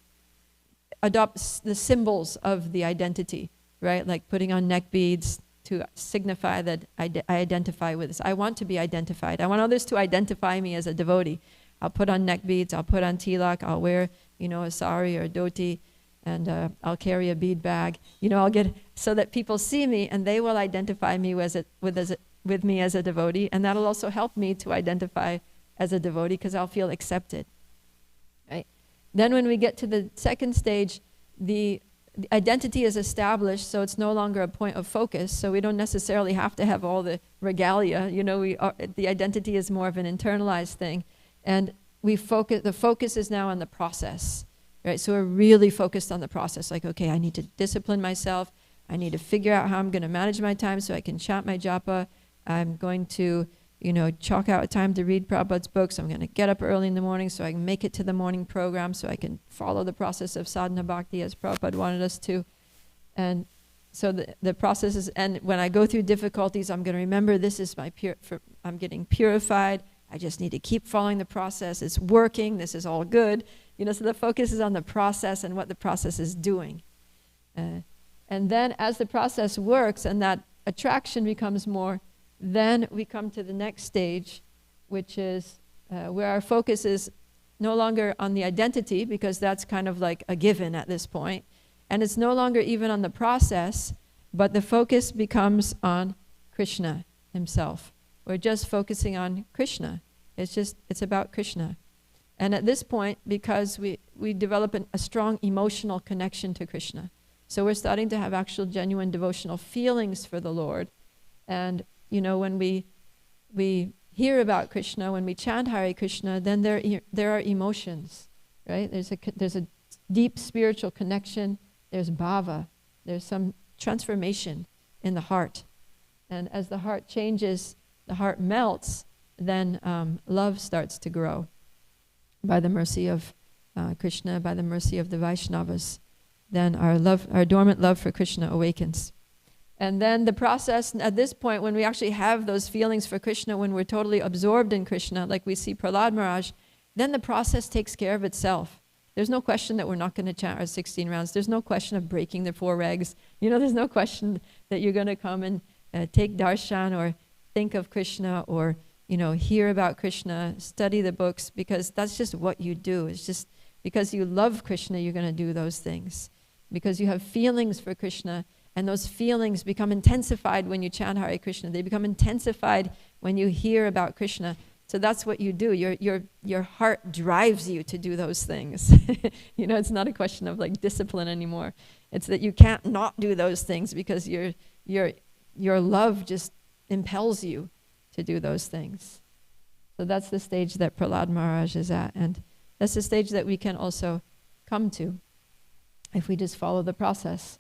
adopt the symbols of the identity, right? Like putting on neck beads to signify that I identify with this. I want to be identified. I want others to identify me as a devotee. I'll put on neck beads, I'll put on tilak, I'll wear, a sari or a dhoti, and I'll carry a bead bag. I'll get, so that people see me and they will identify me with me as a devotee, and that'll also help me to identify as a devotee because I'll feel accepted. Right? Then when we get to the second stage, the identity is established, so it's no longer a point of focus, so we don't necessarily have to have all the regalia. The identity is more of an internalized thing, and the focus is now on the process. Right? So we're really focused on the process, like, okay, I need to discipline myself, I need to figure out how I'm going to manage my time so I can chant my japa, I'm going to chalk out time to read Prabhupada's books. I'm going to get up early in the morning so I can make it to the morning program, so I can follow the process of sadhana bhakti as Prabhupada wanted us to. And so the process is, and when I go through difficulties, I'm going to remember this is I'm getting purified. I just need to keep following the process. It's working. This is all good. So the focus is on the process and what the process is doing. And then as the process works and that attraction becomes more, then we come to the next stage, which is where our focus is no longer on the identity, because that's kind of like a given at this point. And it's no longer even on the process, but the focus becomes on Krishna himself. We're just focusing on Krishna. It's about Krishna. And at this point, because we develop a strong emotional connection to Krishna. So we're starting to have actual genuine devotional feelings for the Lord. And when we hear about Krishna, when we chant Hare Krishna, then there are emotions, right? There's a deep spiritual connection. There's bhava. There's some transformation in the heart. And as the heart changes, the heart melts, then love starts to grow by the mercy of Krishna, by the mercy of the Vaishnavas. Then our dormant love for Krishna awakens. And then the process at this point, when we actually have those feelings for Krishna, when we're totally absorbed in Krishna, like we see Prahlad Maharaj, then the process takes care of itself. There's no question that we're not going to chant our 16 rounds. There's no question of breaking the 4 regs. There's no question that you're going to come and take darshan or think of Krishna or, hear about Krishna, study the books, because that's just what you do. It's just because you love Krishna, you're going to do those things. Because you have feelings for Krishna, and those feelings become intensified when you chant Hare Krishna. They become intensified when you hear about Krishna. So that's what you do. Your heart drives you to do those things. It's not a question of like discipline anymore. It's that you can't not do those things because your love just impels you to do those things. So that's the stage that Prahlad Maharaj is at. And that's the stage that we can also come to if we just follow the process.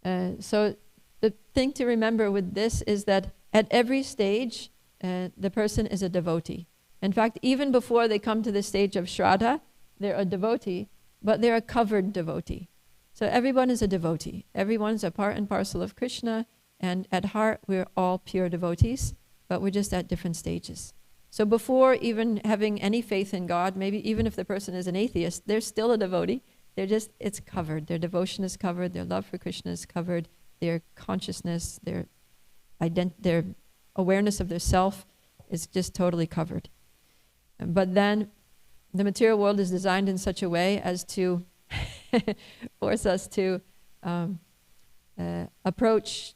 So the thing to remember with this is that at every stage, the person is a devotee. In fact, even before they come to the stage of Shraddha, they're a devotee, but they're a covered devotee. So everyone is a devotee. Everyone's a part and parcel of Krishna, and at heart, we're all pure devotees. but we're just at different stages. So before even having any faith in God, maybe even if the person is an atheist, they're still a devotee. It's covered. Their devotion is covered. Their love for Krishna is covered. Their consciousness, their awareness of their self is just totally covered. But then the material world is designed in such a way as to force us to approach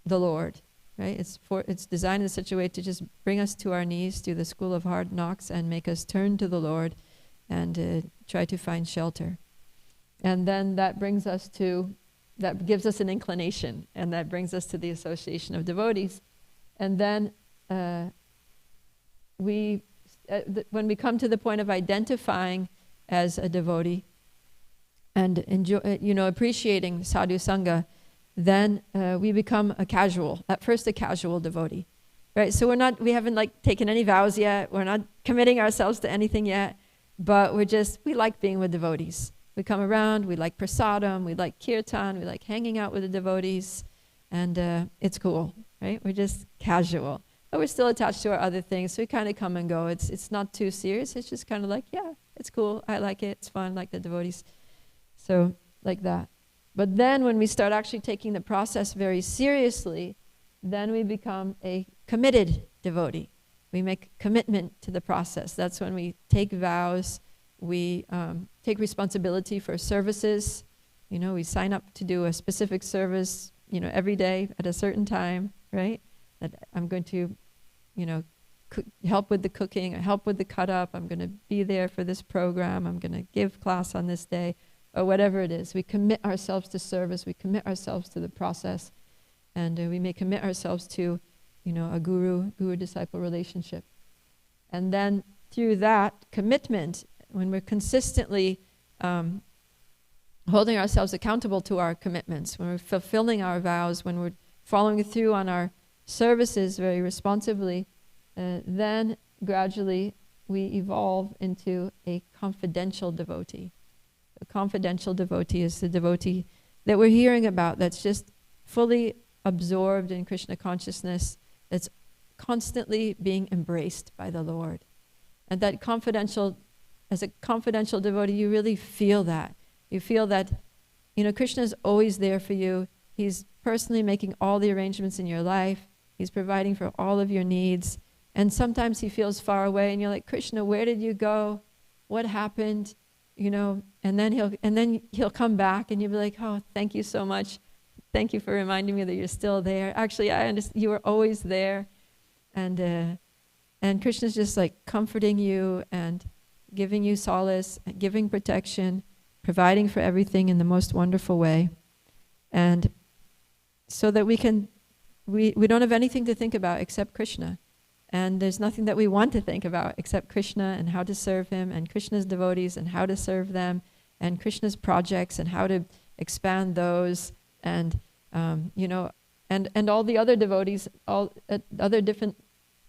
the Lord, right? It's designed in such a way to just bring us to our knees through the school of hard knocks and make us turn to the Lord and try to find shelter. And then that gives us an inclination, and that brings us to the association of devotees. And then when we come to the point of identifying as a devotee and appreciating sadhu sangha, then we become at first a casual devotee, right? So we haven't taken any vows yet. We're not committing ourselves to anything yet, but we like being with devotees. We come around, we like prasadam, we like kirtan, we like hanging out with the devotees, and it's cool, right? We're just casual. But we're still attached to our other things, so we kind of come and go. It's not too serious. It's just kind of like, yeah, it's cool. I like it. It's fun, like the devotees. So, like that. But then when we start actually taking the process very seriously, then we become a committed devotee. We make commitment to the process. That's when we take vows. We take responsibility for services. We sign up to do a specific service, every day at a certain time, right? That I'm going to, help with the cooking, or help with the cut up. I'm going to be there for this program. I'm going to give class on this day, or whatever it is. We commit ourselves to service. We commit ourselves to the process, and we may commit ourselves to, a guru-disciple relationship. And then through that commitment, when we're consistently holding ourselves accountable to our commitments, when we're fulfilling our vows, when we're following through on our services very responsibly, then gradually we evolve into a confidential devotee. A confidential devotee is the devotee that we're hearing about, that's just fully absorbed in Krishna consciousness, that's constantly being embraced by the Lord. And that as a confidential devotee, you really feel that. You feel that, Krishna is always there for you. He's personally making all the arrangements in your life. He's providing for all of your needs. And sometimes he feels far away, and you're like, Krishna, where did you go? What happened? And then he'll come back, and you'll be like, oh, thank you so much. Thank you for reminding me that you're still there. Actually, I understand you were always there. And Krishna's just comforting you and giving you solace, giving protection, providing for everything in the most wonderful way. And so that we don't have anything to think about except Krishna. And there's nothing that we want to think about except Krishna and how to serve him, and Krishna's devotees and how to serve them, and Krishna's projects and how to expand those, and and all the other devotees, all at other different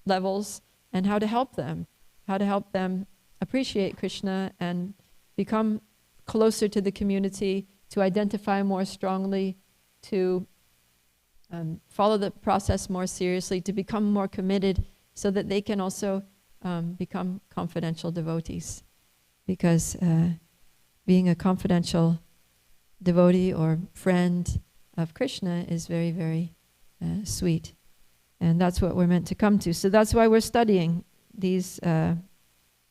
levels, and how to help them appreciate Krishna and become closer to the community, to identify more strongly, to follow the process more seriously, to become more committed, so that they can also become confidential devotees. Because being a confidential devotee or friend of Krishna is very, very sweet. And that's what we're meant to come to. So that's why we're studying these,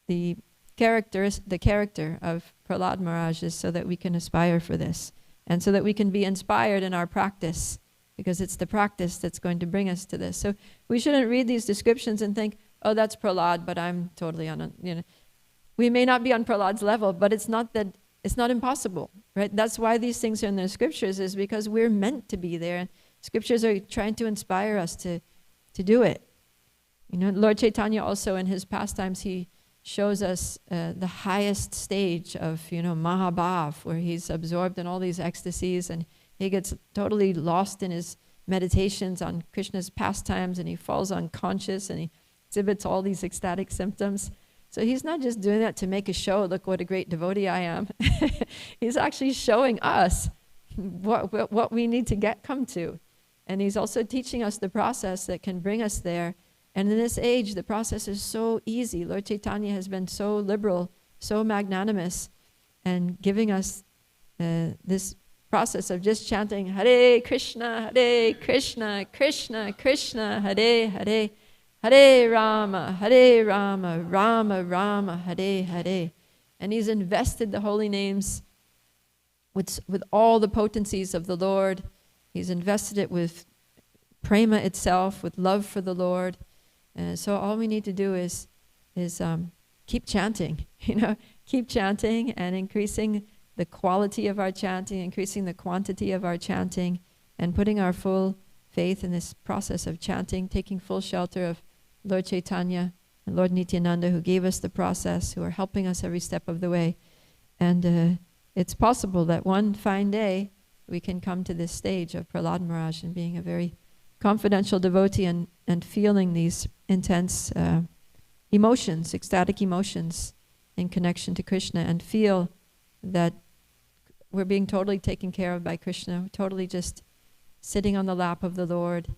the character of Prahlad Maharaj, is so that we can aspire for this. And so that we can be inspired in our practice, because it's the practice that's going to bring us to this. So we shouldn't read these descriptions and think, oh, that's Prahlad, but I'm totally on we may not be on Prahlad's level, but it's not impossible, right? That's why these things are in the scriptures, is because we're meant to be there. And scriptures are trying to inspire us to do it. Lord Chaitanya also in his pastimes, he shows us the highest stage of, Mahabhav, where he's absorbed in all these ecstasies, and he gets totally lost in his meditations on Krishna's pastimes, and he falls unconscious, and he exhibits all these ecstatic symptoms. So he's not just doing that to make a show, look what a great devotee I am. He's actually showing us what we need to come to. And he's also teaching us the process that can bring us there, And in this age, the process is so easy. Lord Chaitanya has been so liberal, so magnanimous, and giving us this process of just chanting Hare Krishna, Krishna Krishna, Hare Hare, Hare Rama, Rama Rama, Hare Hare. And he's invested the holy names with all the potencies of the Lord. He's invested it with prema itself, with love for the Lord. So all we need to do is keep chanting, keep chanting and increasing the quality of our chanting, increasing the quantity of our chanting, and putting our full faith in this process of chanting, taking full shelter of Lord Chaitanya and Lord Nityananda, who gave us the process, who are helping us every step of the way. And it's possible that one fine day we can come to this stage of Prahlad Maharaj and being a very confidential devotee and feeling these intense emotions, ecstatic emotions in connection to Krishna, and feel that we're being totally taken care of by Krishna, totally just sitting on the lap of the Lord,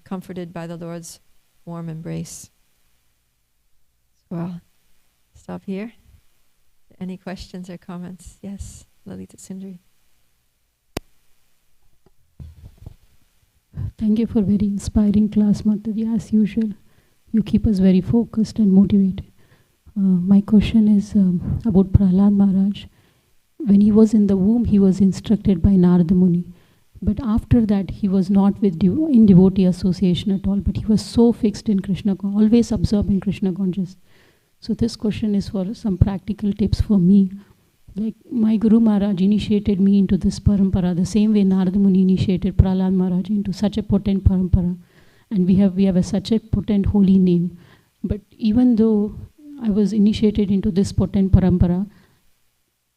comforted by the Lord's warm embrace. So I'll stop here. Any questions or comments? Yes, Lalita Sundari. Thank you for very inspiring class, Mataji. As usual, you keep us very focused and motivated. My question is about Prahlad Maharaj. When he was in the womb, he was instructed by Narada Muni. But after that, he was not in devotee association at all. But he was so fixed in Krishna, always absorbing Krishna consciousness. So this question is for some practical tips for me. Like my Guru Maharaj initiated me into this parampara, the same way Narada Muni initiated Prahlad Maharaj into such a potent parampara. And we have such a potent holy name. But even though I was initiated into this potent parampara,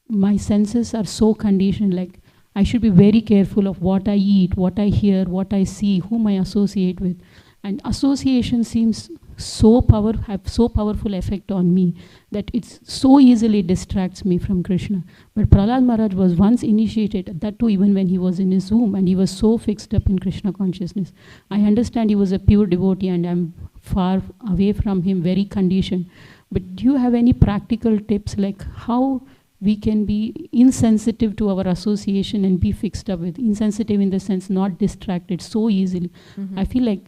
my senses are so conditioned, like I should be very careful of what I eat, what I hear, what I see, whom I associate with. And association seems have so powerful effect on me that it so easily distracts me from Krishna. But Prahlad Maharaj was once initiated, that too even when he was in his womb, and he was so fixed up in Krishna consciousness. I understand he was a pure devotee and I'm far away from him, very conditioned. But do you have any practical tips, like how we can be insensitive to our association and be fixed up with, insensitive in the sense not distracted so easily? Mm-hmm. I feel like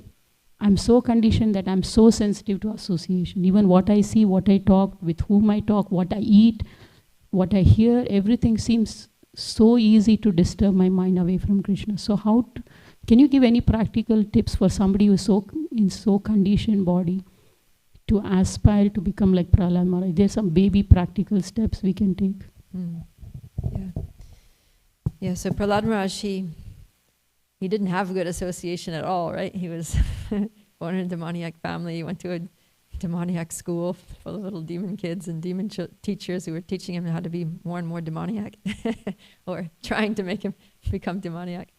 I'm so conditioned that I'm so sensitive to association. Even what I see, what I talk, with whom I talk, what I eat, what I hear, everything seems so easy to disturb my mind away from Krishna. So can you give any practical tips for somebody who's in so conditioned body to aspire to become like Prahlad Maharaj? There's some baby practical steps we can take. Yeah, so Prahlad Maharaj, he didn't have good association at all, right? He was born in a demoniac family. He went to a demoniac school full of little demon kids and demon teachers who were teaching him how to be more and more demoniac or trying to make him become demoniac.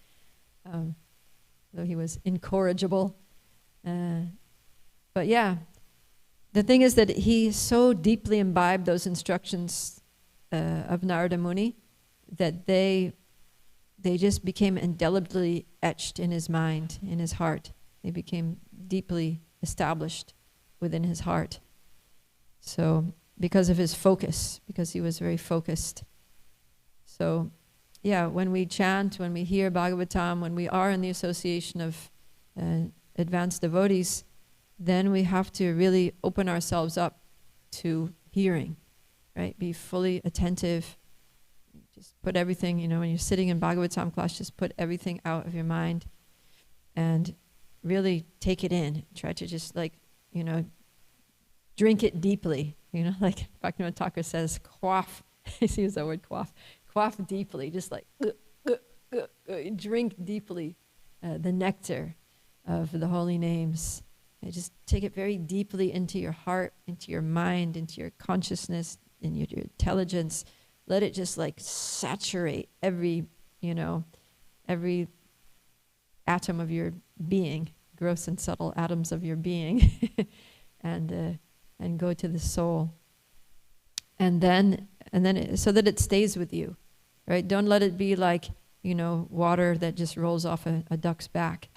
Though he was incorrigible. But yeah, the thing is that he so deeply imbibed those instructions of Narada Muni that they just became indelibly etched in his mind, in his heart. They became deeply established within his heart. So, because of his focus, because he was very focused. So, yeah, when we chant, when we hear Bhagavatam, when we are in the association of advanced devotees, then we have to really open ourselves up to hearing, right? Be fully attentive. Just put everything, when you're sitting in Bhagavatam class, just put everything out of your mind and really take it in. Try to just drink it deeply. Like Bhaktivinoda Thakur says, quaff. He uses that word quaff. Quaff deeply, just like drink deeply the nectar of the holy names. And just take it very deeply into your heart, into your mind, into your consciousness, in your intelligence. Let it just saturate every atom of your being, gross and subtle atoms of your being, and go to the soul. And then so that it stays with you, right? Don't let it be like, water that just rolls off a duck's back,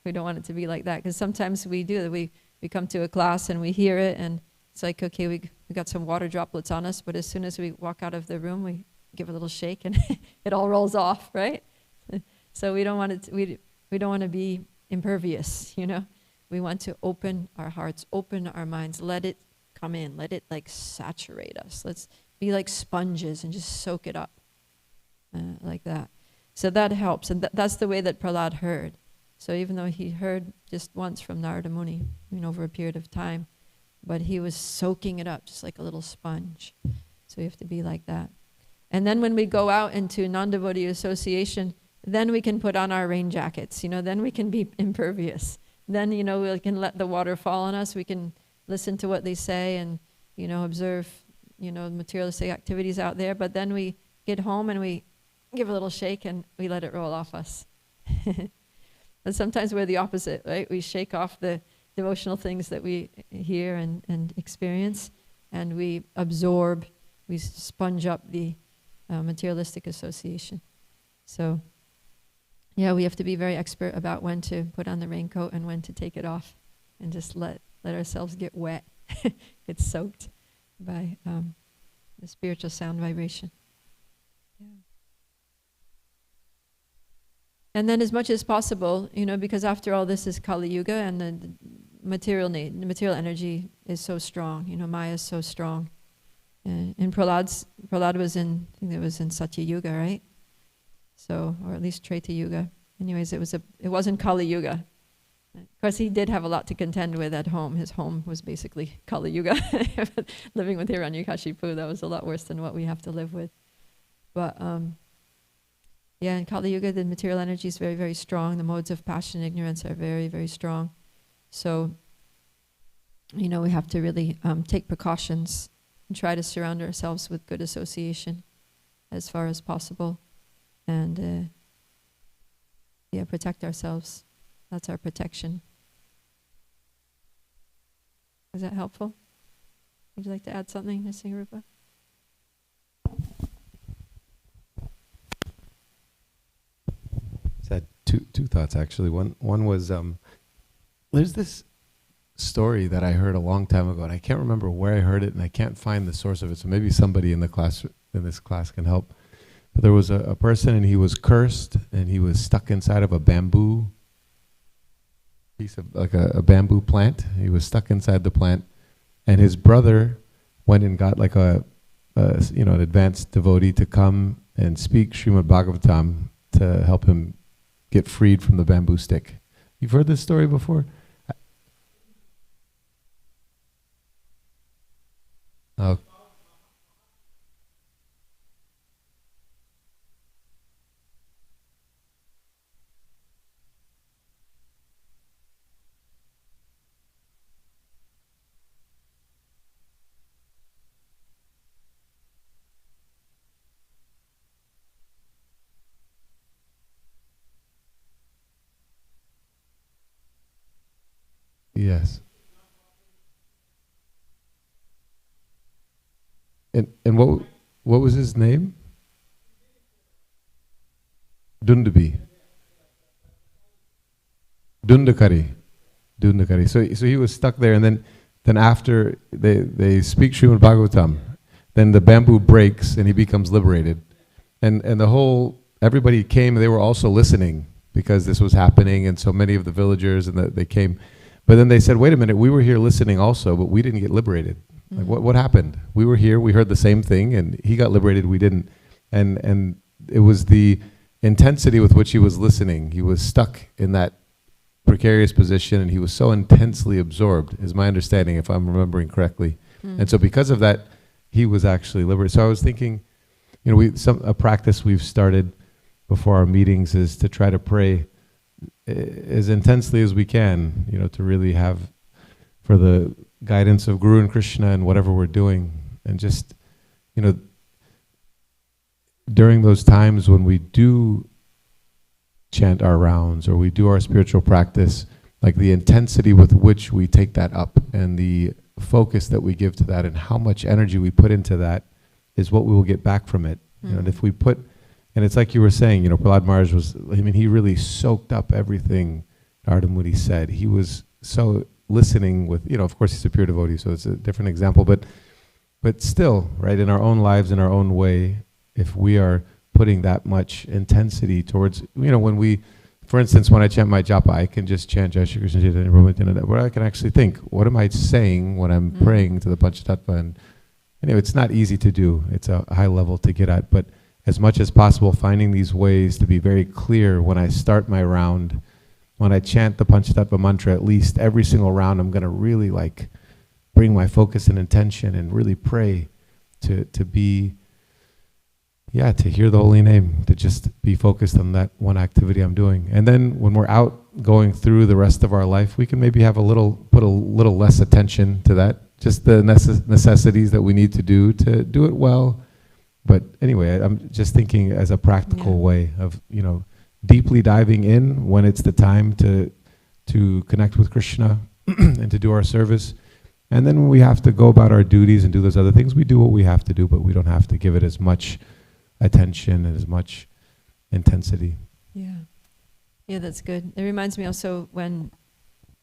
We don't want it to be like that, because sometimes we do that. We come to a class and we hear it, and it's like, okay, we got some water droplets on us, but as soon as we walk out of the room, we give a little shake and it all rolls off, right? So we don't want it. We don't want to be impervious, you know. We want to open our hearts, open our minds, let it come in, let it like saturate us. Let's be like sponges and just soak it up like that. So that helps, and that's the way that Prahlad heard. So even though he heard just once from Narada Muni, over a period of time, but he was soaking it up just like a little sponge. So you have to be like that. And then when we go out into non-devotee association, then we can put on our rain jackets, then we can be impervious. Then, we can let the water fall on us. We can listen to what they say and, observe, materialistic activities out there. But then we get home and we give a little shake and we let it roll off us. But sometimes we're the opposite, right? We shake off the devotional things that we hear and experience, and we absorb, we sponge up the materialistic association. So, yeah, we have to be very expert about when to put on the raincoat and when to take it off, and just let ourselves get wet, get soaked by the spiritual sound vibration. Yeah. And then as much as possible, because after all this is Kali Yuga, and the material energy is so strong, Maya is so strong. And Prahlad was in, I think it was in Satya Yuga, right? So, or at least Treta Yuga. Anyways, it wasn't Kali Yuga. Of course, he did have a lot to contend with at home. His home was basically Kali Yuga. Living with Hiranyakashipu, that was a lot worse than what we have to live with. But yeah, in Kali Yuga, the material energy is very, very strong. The modes of passion and ignorance are very, very strong. So, we have to really take precautions and try to surround ourselves with good association as far as possible. And protect ourselves. That's our protection. Is that helpful? Would you like to add something, Nrsimharupa? I had two thoughts actually. One was there's this story that I heard a long time ago, and I can't remember where I heard it, and I can't find the source of it. So maybe somebody in this class can help. But there was a person, and he was cursed, and he was stuck inside of a bamboo piece of, like a bamboo plant. He was stuck inside the plant, and his brother went and got like an advanced devotee to come and speak Srimad Bhagavatam to help him get freed from the bamboo stick. You've heard this story before? Oh. Yes. And what was his name? Dundabi. Dundakari. So he was stuck there, and then after they speak Srimad Bhagavatam, then the bamboo breaks and he becomes liberated. And everybody came, they were also listening because this was happening, and so many of the villagers they came. But then they said, wait a minute, we were here listening also, but we didn't get liberated. Like, what happened? We were here, we heard the same thing, and he got liberated, we didn't. And it was the intensity with which he was listening. He was stuck in that precarious position, and he was so intensely absorbed, is my understanding, if I'm remembering correctly. And so because of that, he was actually liberated. So I was thinking, a practice we've started before our meetings is to try to pray as intensely as we can, to really have for the guidance of Guru and Krishna and whatever we're doing. And just, during those times when we do chant our rounds or we do our spiritual practice, like the intensity with which we take that up and the focus that we give to that and how much energy we put into that is what we will get back from it. And if we put, and it's like you were saying, Prahlad Maharaj he really soaked up everything Narada Muni said. He was so listening with, of course he's a pure devotee, so it's a different example, but still, right, in our own lives, in our own way, if we are putting that much intensity towards, when we, for instance, when I chant my japa, I can just chant Jai Shri Krishna Chaitanya Prabhu Nityananda, where I can actually think, what am I saying when I'm praying to the Panchatattva? And it's not easy to do. It's a high level to get at, but as much as possible, finding these ways to be very clear when I start my round, when I chant the Panchatattva mantra, at least every single round, I'm going to really bring my focus and intention and really pray to be, to hear the holy name, to just be focused on that one activity I'm doing. And then when we're out going through the rest of our life, we can maybe have put a little less attention to that, just the necessities that we need to do it well. But anyway, I'm just thinking as a practical way of, deeply diving in when it's the time to connect with Krishna and to do our service. And then when we have to go about our duties and do those other things, we do what we have to do, but we don't have to give it as much attention and as much intensity. Yeah, that's good. It reminds me also when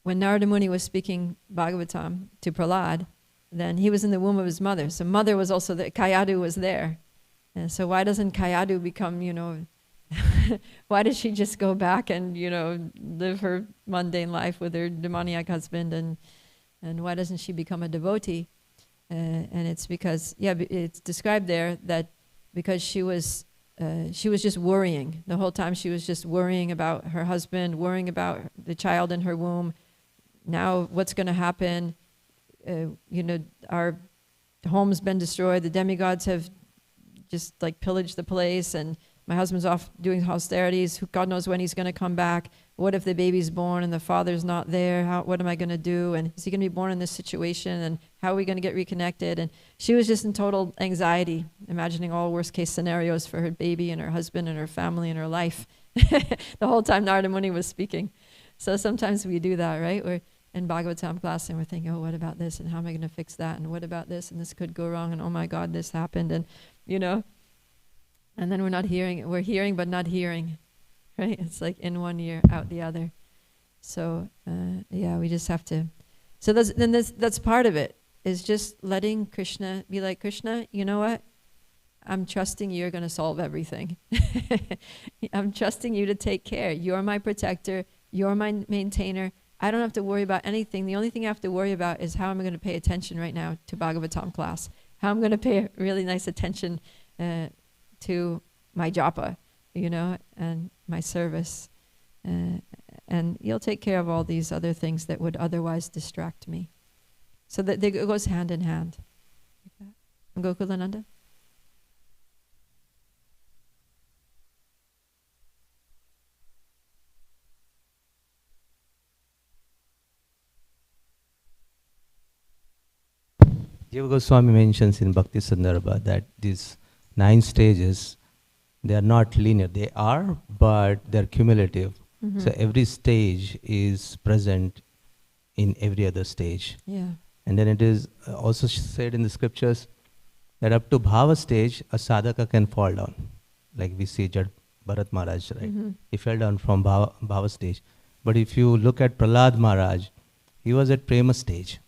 Narada Muni was speaking Bhagavatam to Prahlad, then he was in the womb of his mother. So mother was also there, Kayadu was there. And so why doesn't Kayadu become, why does she just go back and, live her mundane life with her demoniac husband, and why doesn't she become a devotee? And it's because, it's described there that because she was just worrying. The whole time she was just worrying about her husband, worrying about the child in her womb. Now what's going to happen? Our home's been destroyed. The demigods have just pillaged the place, and my husband's off doing austerities. God knows when he's going to come back. What if the baby's born and the father's not there? What am I going to do? And is he going to be born in this situation? And how are we going to get reconnected? And she was just in total anxiety, imagining all worst case scenarios for her baby and her husband and her family and her life the whole time Narada Muni was speaking. So sometimes we do that, right? We're in Bhagavatam class and we're thinking, oh, what about this? And how am I going to fix that? And what about this? And this could go wrong. And oh my God, this happened. And, and then we're not hearing. We're hearing but not hearing, right? It's like in one ear, out the other. So, we just have to. So that's part of it, is just letting Krishna be like, Krishna, you know what? I'm trusting you're going to solve everything. I'm trusting you to take care. You're my protector. You're my maintainer. I don't have to worry about anything. The only thing I have to worry about is how I'm going to pay attention right now to Bhagavatam class. How I'm going to pay really nice attention to my japa, and my service. And you'll take care of all these other things that would otherwise distract me. So that it goes hand in hand. Like that. Gokulananda? Jiva Goswami mentions in Bhakti Sandarbha that these 9 stages, they are not linear. They are, but they're cumulative. Mm-hmm. So every stage is present in every other stage. Yeah. And then it is also said in the scriptures that up to Bhava stage, a sadhaka can fall down. Like we see Bharat Maharaj, right? Mm-hmm. He fell down from Bhava stage. But if you look at Prahlad Maharaj, he was at Prema stage.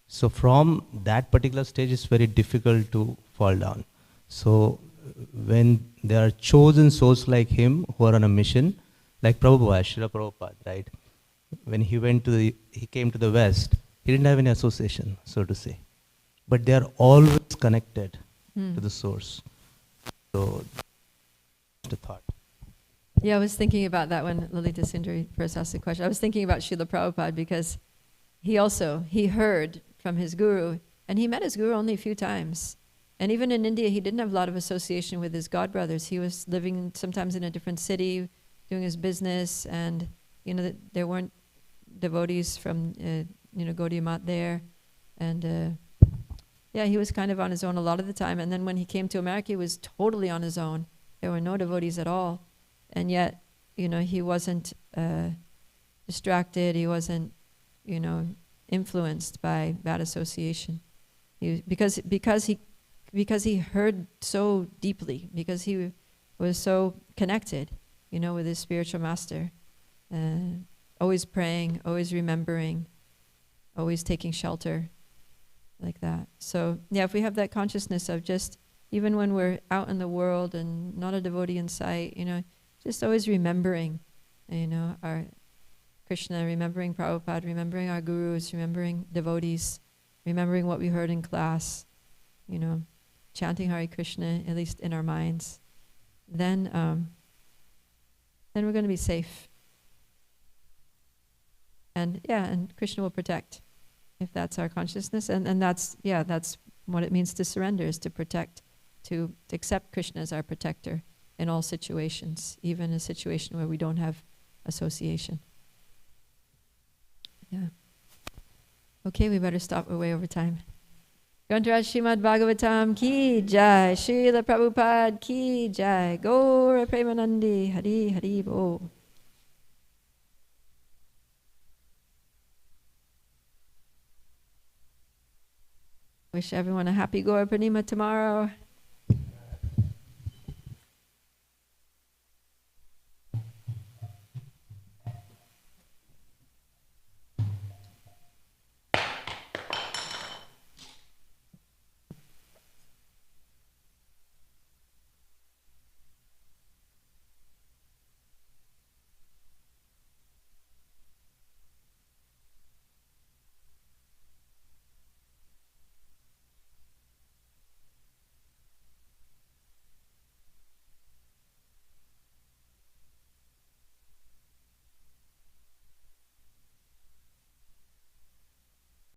So from that particular stage, it's very difficult to fall down. So when there are chosen souls like him who are on a mission, like Prabhupada, Srila Prabhupada, right? When he came to the West, he didn't have any association, so to say. But they are always connected to the source. So the thought. Yeah, I was thinking about that when Lalita Sundari first asked the question. I was thinking about Srila Prabhupada because he heard from his guru, and he met his guru only a few times. And even in India, he didn't have a lot of association with his godbrothers. He was living sometimes in a different city, doing his business, and there weren't devotees from Gaudiya Math there. And he was kind of on his own a lot of the time. And then when he came to America, he was totally on his own. There were no devotees at all. And yet, he wasn't distracted. He wasn't, influenced by bad association. Because he heard so deeply, because he was so connected, with his spiritual master. always praying, always remembering, always taking shelter, like that. So yeah, if we have that consciousness of just, even when we're out in the world and not a devotee in sight, just always remembering, our Krishna, remembering Prabhupada, remembering our gurus, remembering devotees, remembering what we heard in class, chanting Hare Krishna, at least in our minds, then we're going to be safe. And Krishna will protect, if that's our consciousness. And that's what it means to surrender, is to protect, to accept Krishna as our protector in all situations, even a situation where we don't have association. Yeah. Okay, we better stop. We're way over time. Grantaraj Srimad Bhagavatam ki jai, Srila Prabhupada ki jai, Gaura Premanandi, Hari Hari Bo. Wish everyone a happy Gaura Purnima tomorrow.